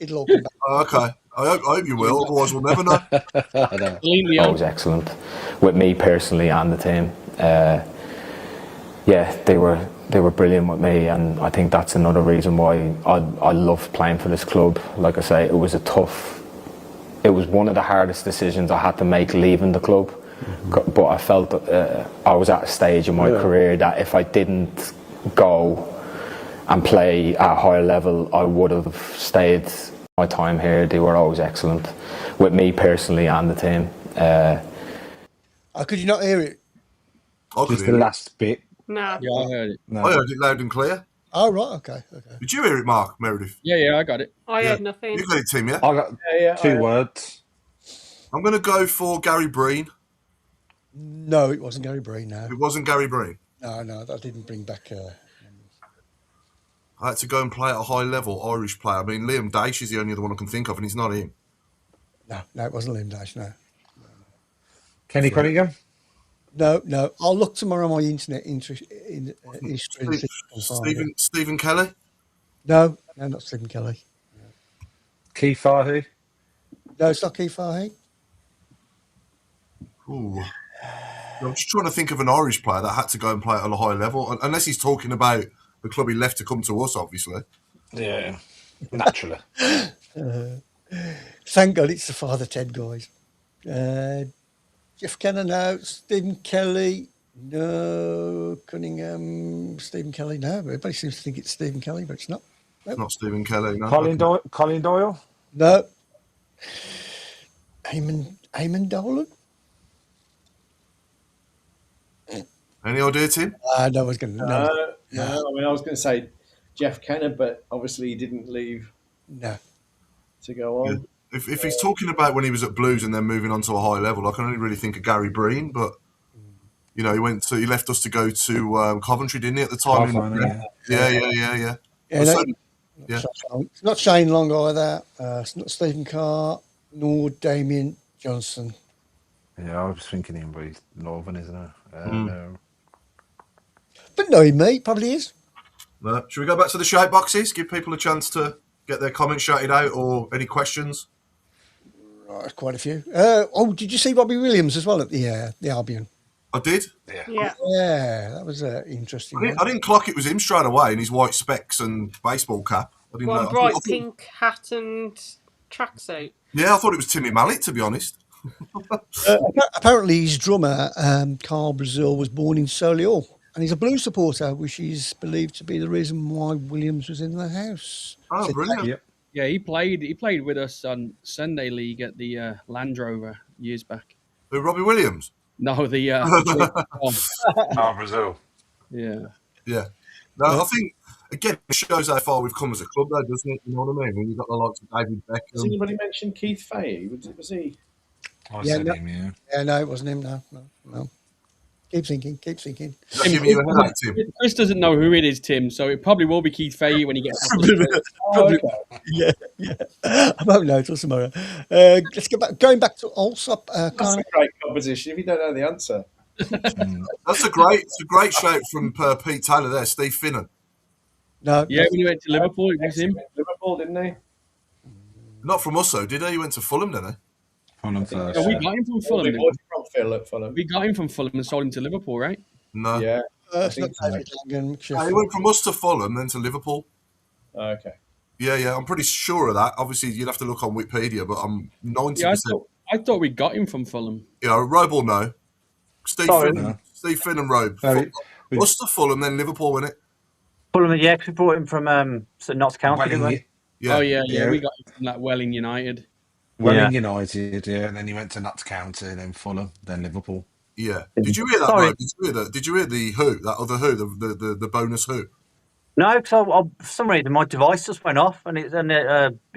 it'll all come back. Okay. I hope you will. Otherwise, we'll never know. That was excellent with me personally and the team. Yeah, they were brilliant with me, and I think that's another reason why I love playing for this club. Like I say, it was one of the hardest decisions I had to make leaving the club. But I felt I was at a stage in my career that if I didn't go and play at a higher level, I would have stayed. My time here, they were always excellent with me personally and the team. Could you not hear it? I could Just the hear it. last bit. No. Yeah, I heard it. I No. heard it loud and clear. Oh, right. Okay. Did you hear it, Mark Meredith? Yeah, I got it. I Yeah. heard nothing. You got it, Tim, yeah? I got Yeah, two words. I'm going to go for Gary Breen. No, it wasn't Gary Breen. No, It wasn't Gary Breen. no, that didn't bring back. I had to go and play at a high level, Irish player. I mean, Liam Daesh is the only other one I can think of, and it's not him. No, it wasn't Liam Dash. No. Kenny Cunningham. No. I'll look tomorrow on my internet history. Stephen Kelly? No, not Stephen Kelly. Keith Fahey. No, it's not Keith Fahey. Ooh. I'm just trying to think of an Irish player that had to go and play at a high level, unless he's talking about the club he left to come to us, obviously. Yeah, naturally. Thank God it's the Father Ted guys. Jeff Kenner, no. Stephen Kelly, no. Cunningham, Stephen Kelly, no. Everybody seems to think it's Stephen Kelly, but it's not. Nope. Not Stephen Kelly, no. Colin Doyle. No. Eamon Dolan? Any idea, Tim? No, I was going to. No. I mean, I was going to say Jeff Kenner, but obviously he didn't leave No. to go on. Yeah. If he's talking about when he was at Blues and then moving on to a high level, I can only really think of Gary Breen, but he left us to go to Coventry, didn't he, at the time? Yeah. It's not Shane Long either. It's not Stephen Carr, nor Damien Johnson. Yeah, I was thinking him, but he's Northern, isn't he? No. But knowing me, probably is. No. Should we go back to the shout boxes? Give people a chance to get their comments shouted out or any questions? Right, quite a few. Did you see Robbie Williams as well at the Albion? I did. Yeah. Yeah, that was interesting. I didn't clock it was him straight away in his white specs and basapall cap. I didn't know. Bright pink hat and tracksuit. Yeah, I thought it was Timmy Mallet, to be honest. Apparently, his drummer, Carl Brazil, was born in Solihull, and he's a Blues supporter, which is believed to be the reason why Williams was in the house. Oh, brilliant. Yep. Yeah, he played with us on Sunday League at the Land Rover years back. Who, Robbie Williams? No, the Brazil. Yeah. Yeah. No, I think, again, it shows how far we've come as a club, though, doesn't it? You know what I mean? When you've got the likes of David Has Beckham. anybody mentioned Keith Fahey? Was he? I said him, yeah. Yeah, no, it wasn't him. No. Keep thinking. Is that giving you a headache, Tim? Chris doesn't know who it is, Tim, so it probably will be Keith Fahey when he gets off. Probably. Yeah. I won't know till tomorrow. Let's get back. Going back to Allsop. That's a great competition if you don't know the answer. That's a great shout from Pete Taylor there, Steve Finnan. No. Yeah, when he went to Liverpool, it was him. Liverpool, didn't he? Not from us, though, did he? He went to Fulham, didn't he? Fulham first. No, we got him from Fulham. He was from Phil at Fulham. We got him from Fulham and sold him to Liverpool, right? No. Yeah. It's not think so. David Langan, No, Sheffield. he went from us to Fulham, then to Liverpool. Okay. Yeah, I'm pretty sure of that. Obviously, you'd have to look on Wikipedia, but I'm 90%. Yeah, I thought we got him from Fulham. Robe will know. Steve Finn and Robe. Sorry. Us to Fulham, then Liverpool, innit? Fulham, yeah, 'cause we brought him from Notts County, didn't we? Yeah. Oh, yeah, we got him from that Welling United. Welling United, yeah, and then he went to Notts County, then Fulham, then Liverpool. Yeah. Did you hear that, Sorry. Robe? Did you hear the Who? That other Who? The bonus Who? No, because for some reason my device just went off and it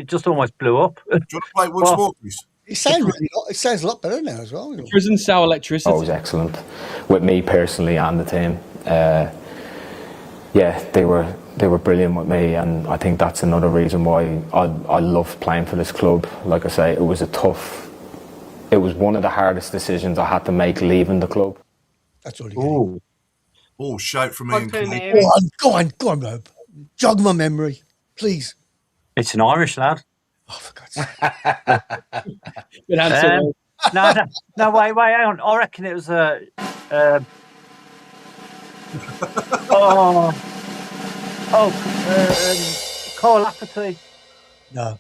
just almost blew up. Do you want to play it once more, please? It sounds a lot better now as well. Prison cell electricity. Always excellent. With me personally and the team. They were brilliant with me, and I think that's another reason why I love playing for this club. Like I say, it was one of the hardest decisions I had to make leaving the club. That's all you get. Oh, shout from me and Kate. Go on, Rob. Jog my memory, please. It's an Irish lad. Oh, for God's sake. Good answer. No, wait, hang on. I reckon it was Cole Apathy. No.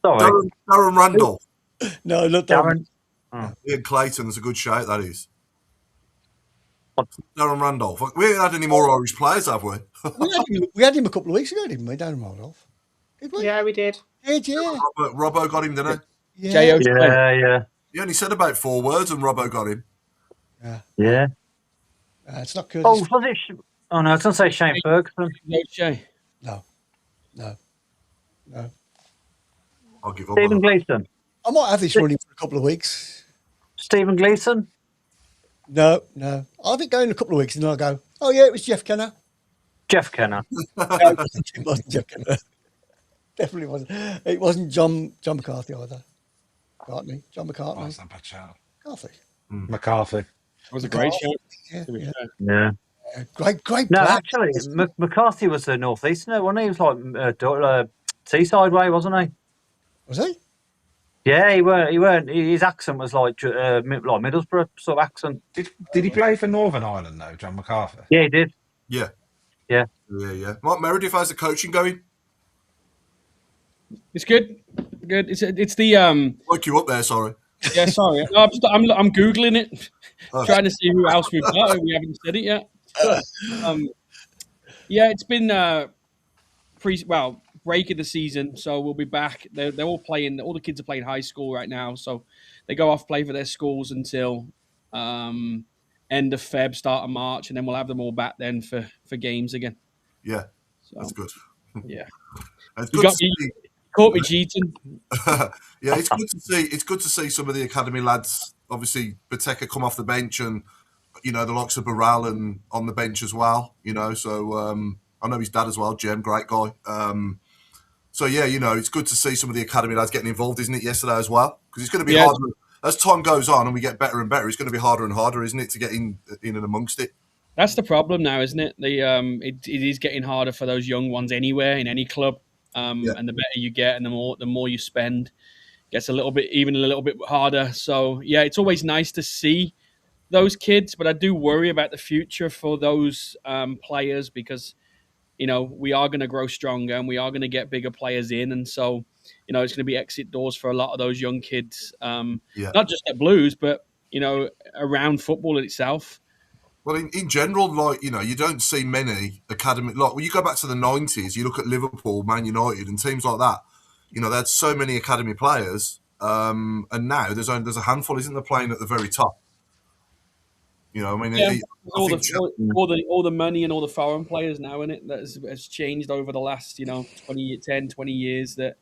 Sorry. Darren Randolph. No, not Darren. Ian Clayton, that's a good shout, that is. Darren Randolph. We ain't had any more Irish players, have we? we had him a couple of weeks ago, didn't we? Darren Randolph. Did we? Yeah, we did. Yeah. Robbo got him, didn't he? Yeah. Yeah. He only said about 4 words and Robbo got him. Yeah. It's not good. Oh, was it? Oh no, I was going to say Shane Ferguson. Shay. No. I'll give up. Stephen Gleeson. I might have this running for a couple of weeks. Stephen Gleeson. No. I'll have it going a couple of weeks and then I'll go, oh yeah, it was Jeff Kenner. Jeff Kenner. No, it wasn't Jeff Kenner. Definitely wasn't. It wasn't John McCarthy either. McCartney. John McCartney. Oh, that's not a bad shout. McCarthy. McCarthy. It was a great show. Yeah. Great. No, player. actually, McCarthy was a northeasterner, wasn't he? He was like Teesside way, wasn't he? Was he? Yeah, he weren't. His accent was like Middlesbrough sort of accent. Did he play for Northern Ireland though, John McCarthy? Yeah, he did. Yeah. Yeah. Mark Meredith, how's the coaching going? It's good. It's the Woke you up there, sorry. Yeah, sorry. No, I'm googling it, trying to see who else we've got. We haven't said it yet. Yeah, it's been break of the season, so we'll be back. They're all playing. All the kids are playing high school right now, so they go off play for their schools until end of Feb, start of March, and then we'll have them all back then for games again. Yeah, so, that's good. Yeah, it's you good to see. Caught me cheating. Yeah, it's good to see. It's good to see some of the academy lads. Obviously, Bateka come off the bench, and the likes of Burrell and on the bench as well. So I know his dad as well, Jem, great guy. So yeah, it's good to see some of the academy lads getting involved, isn't it? Yesterday as well, because it's going to be harder as time goes on and we get better and better. It's going to be harder and harder, isn't it, to get in and amongst it. That's the problem now, isn't it? It is getting harder for those young ones anywhere in any club. And the better you get, and the more you spend, gets a little bit harder. So yeah, it's always nice to see those kids, but I do worry about the future for those players because we are going to grow stronger and we are going to get bigger players in, and so it's going to be exit doors for a lot of those young kids. Not just at Blues, but around football itself. Well, in general, you don't see many academy. When you go back to the 90s, you look at Liverpool, Man United, and teams like that. They had so many academy players, and now there's a handful, isn't there, playing at the very top. All the money and all the foreign players now in it that has changed over the last 20 years that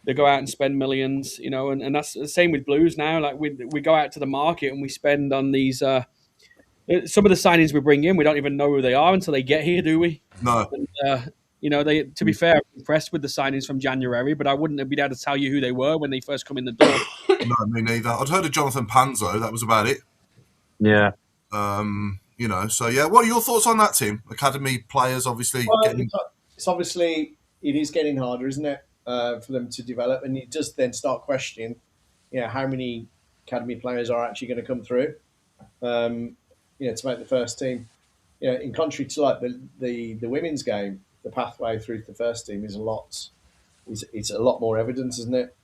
they go out and spend millions, and that's the same with Blues now. Like we go out to the market and we spend on these. Some of the signings we bring in, we don't even know who they are until they get here, do we? No. And, to be fair, I'm impressed with the signings from January, but I wouldn't have been able to tell you who they were when they first come in the door. No, me neither. I'd heard of Jonathan Panzo. That was about it. Yeah. So yeah. What are your thoughts on that, Tim? Academy players, obviously. It's obviously it is getting harder, isn't it, for them to develop, and you just then start questioning, how many academy players are actually going to come through. To make the first team. In contrary to like the women's game, the pathway through to the first team is a lot more evidence, isn't it?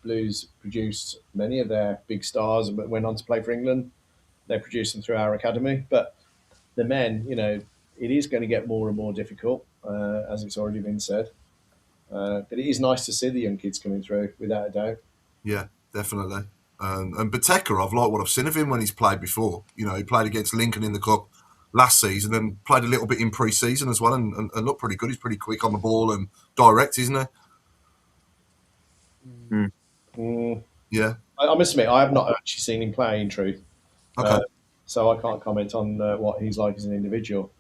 Blues produced many of their big stars, but went on to play for England. They produced them through our academy, but the men, it is going to get more and more difficult, as it's already been said. But it is nice to see the young kids coming through, without a doubt. Yeah, definitely. And Bateka, I've liked what I've seen of him when he's played before. He played against Lincoln in the Cup last season and played a little bit in pre-season as well and looked pretty good. He's pretty quick on the ball and direct, isn't he? Yeah. I must admit, I have not actually seen him play in truth. Okay. So I can't comment on what he's like as an individual.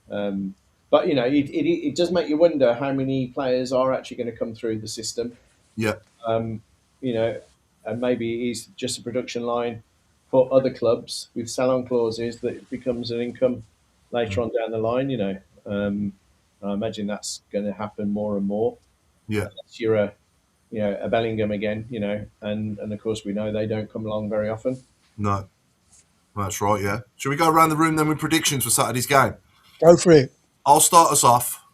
But, it does make you wonder how many players are actually going to come through the system. Yeah. And maybe he's just a production line for other clubs with sell-on clauses that it becomes an income later on down the line. I imagine that's going to happen more and more. Yeah, unless you're a Bellingham again, and of course we know they don't come along very often. No, that's right. Yeah. Should we go around the room then with predictions for Saturday's game? Go for it. I'll start us off.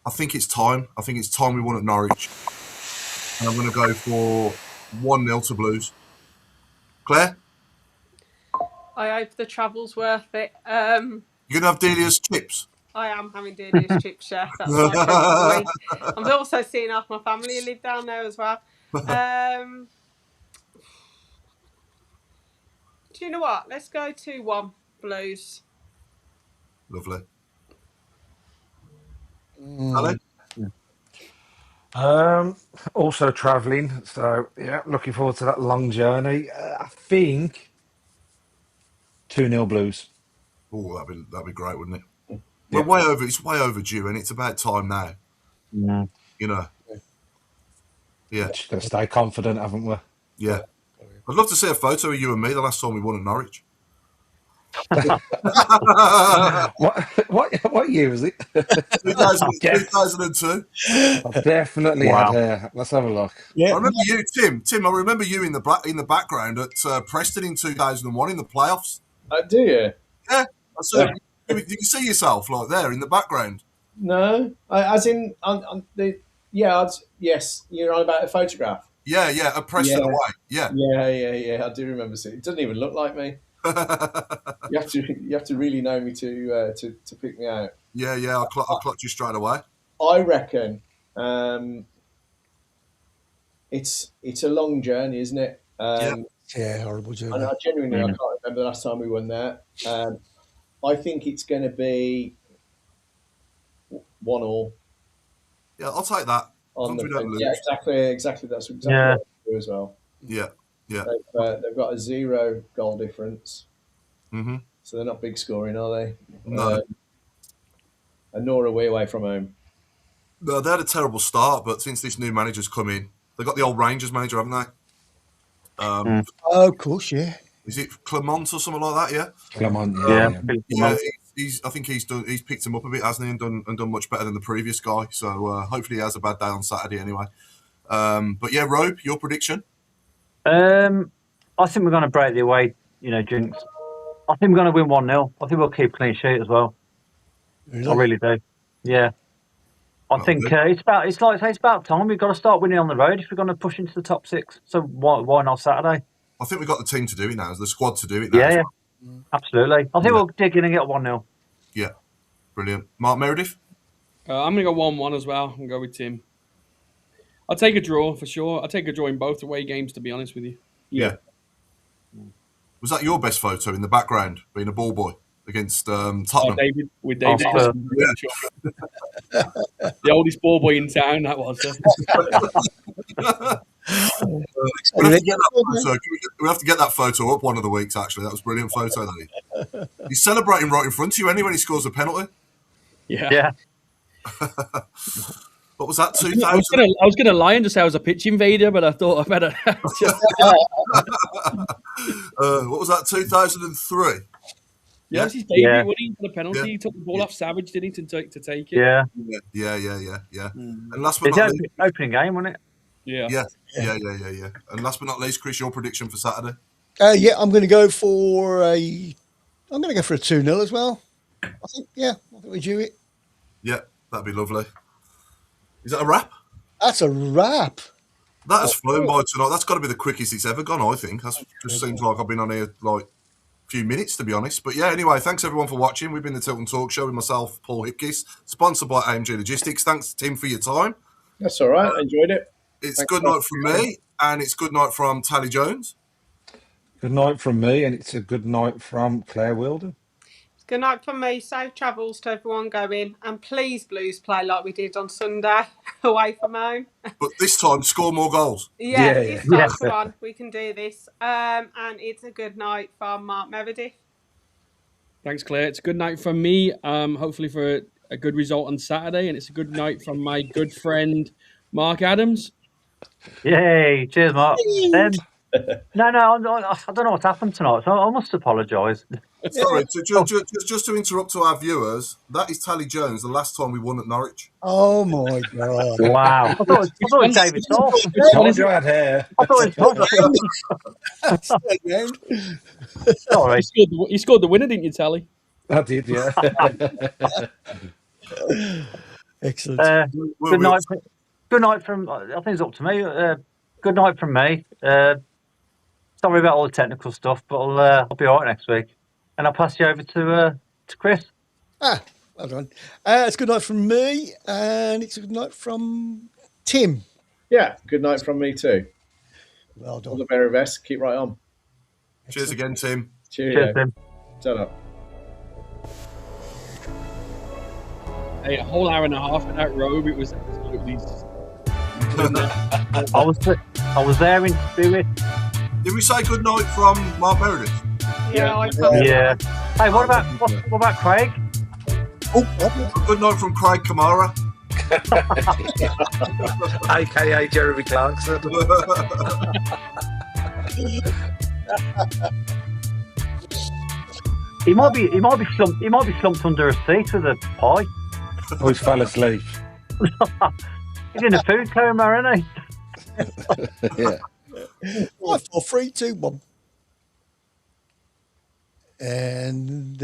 I think it's time. We won at Norwich, and I'm going to go for 1-0 to Blues. Claire? I hope the travel's worth it. You're going to have Delia's chips? I am having Delia's chips, chef. That's my favourite week. I'm also seeing half my family live down there as well. Do you know what? Let's go 2-1 Blues. Lovely. Mm. Ali? Also travelling, so yeah, looking forward to that long journey. I think 2-0 Blues. Oh, that'd be great, wouldn't it? Yeah. We're way over. It's way overdue, and it's about time now. Mm. You know. Yeah, Just got to stay confident, haven't we? yeah. I'd love to see a photo of you and me the last time we won at Norwich. What year was it? 2002. I've definitely Wow. had hair. Let's have a look. Yeah, I remember you, Tim. Tim, I remember you in the background at Preston in 2001 in the playoffs. Do you? Yeah, I saw you can see yourself like there in the background. No, as in on the yes, you're on about a photograph. Yeah, at Preston Yeah. away. Yeah. Yeah. I do remember seeing it. It doesn't even look like me. You have to really know me to pick me out. Yeah. I clocked you straight away. I reckon it's a long journey, isn't it? yeah, horrible And journey. I genuinely I can't remember the last time we won there. I think it's going to be 1-1 Yeah, I'll take that. As on long as the we don't lose. yeah, exactly. That's exactly Yeah. what I do as well. Yeah. They've got a 0 goal difference, Mm-hmm. so they're not big scoring, are they? No. And nor are we away from home. No, they had a terrible start, but since this new manager's come in, they got the old Rangers manager, haven't they? Oh, of course, yeah. Is it Clement or something like that? Yeah. Come on, Yeah. Yeah, I think he's picked him up a bit, hasn't he, and done much better than the previous guy. So hopefully he has a bad day on Saturday anyway. But yeah, Robe, your prediction? I think we're going to break the away, jinx. I think we're going to win 1-0. I think we'll keep clean sheet as well. Really? I really do. Yeah. I think it's about time. We've got to start winning on the road if we're going to push into the top 6. So why not Saturday? I think we've got the team to do it now, the squad to do it now. Yeah, absolutely. I think we'll dig in and get 1-0. Yeah, brilliant. Mark Meredith? I'm going to go 1-1 as well and go with Tim. I'll take a draw for sure. I'll take a draw in both away games, to be honest with you. Yeah. Was that your best photo in the background, being a ball boy against Tottenham? David. The oldest ball boy in town, that was. We have to get that photo up one of the weeks, actually. That was a brilliant photo, that he's celebrating right in front of you anyway when he scores a penalty. Yeah. What was that, 2000? I was going to lie and just say I was a pitch invader, but I thought I better. What was that, 2003? Yes, his debut, Yeah. when he for the penalty, he took the ball off Savage, didn't he, to take it? Yeah. Yeah. And last but It's not the least, opening game, wasn't it? yeah. And last but not least, Chris, your prediction for Saturday? Yeah, I'm going to go for a 2-0 as well. I think we do it. Yeah, that'd be lovely. Is that a wrap? That's a wrap. That has flown by tonight. That's got to be the quickest it's ever gone, I think. That just seems like I've been on here like a few minutes, to be honest. But yeah, anyway, thanks everyone for watching. We've been the Tilton Talk Show with myself, Paul Hipkiss, sponsored by AMG Logistics. Thanks, Tim, for your time. That's all right. I enjoyed it. It's Thanks good night from me, and it's good night from Tally Jones. Good night from me, and it's a good night from Claire Wilden. Good night from me. Safe travels to everyone going. And please, Blues, play like we did on Sunday, away from home. But this time, score more goals. This time, come on, we can do this. And it's a good night from Mark Meredith. Thanks, Claire. It's a good night from me. Hopefully for a good result on Saturday, and it's a good night from my good friend Mark Adams. Yay! Cheers, Mark. No, I don't know what's happened tonight, so I must apologise. Sorry, just to interrupt to our viewers, that is Tally Jones, the last time we won at Norwich. Oh my God! Wow! I thought it was David Thorpe. Told you I had hair. I thought it was Sorry. You scored the winner, didn't you, Tally? I did, yeah. Excellent. Good night from. I think it's up to me. Good night from me. Sorry about all the technical stuff, but I'll be all right next week. And I'll pass you over to Chris. Well done. It's good night from me, and it's a good night from Tim. Yeah, good night from me too. Well done. All the very best. Keep right on. Cheers again, Tim. Cheerio. Cheers, Tim. Ta-ra. Hey, a whole hour and a half in that robe. It was absolutely. I was there in spirit. Did we say good night from Mark Meredith? Yeah, I Yeah. Hey, what about Craig? Good night from Craig Kamara. AKA Jeremy Clarkson. He might be slumped under a seat with a pie. Oh, he fell asleep. He's in a food coma, isn't he? Yeah. 5, 4, 3, 2, 1. And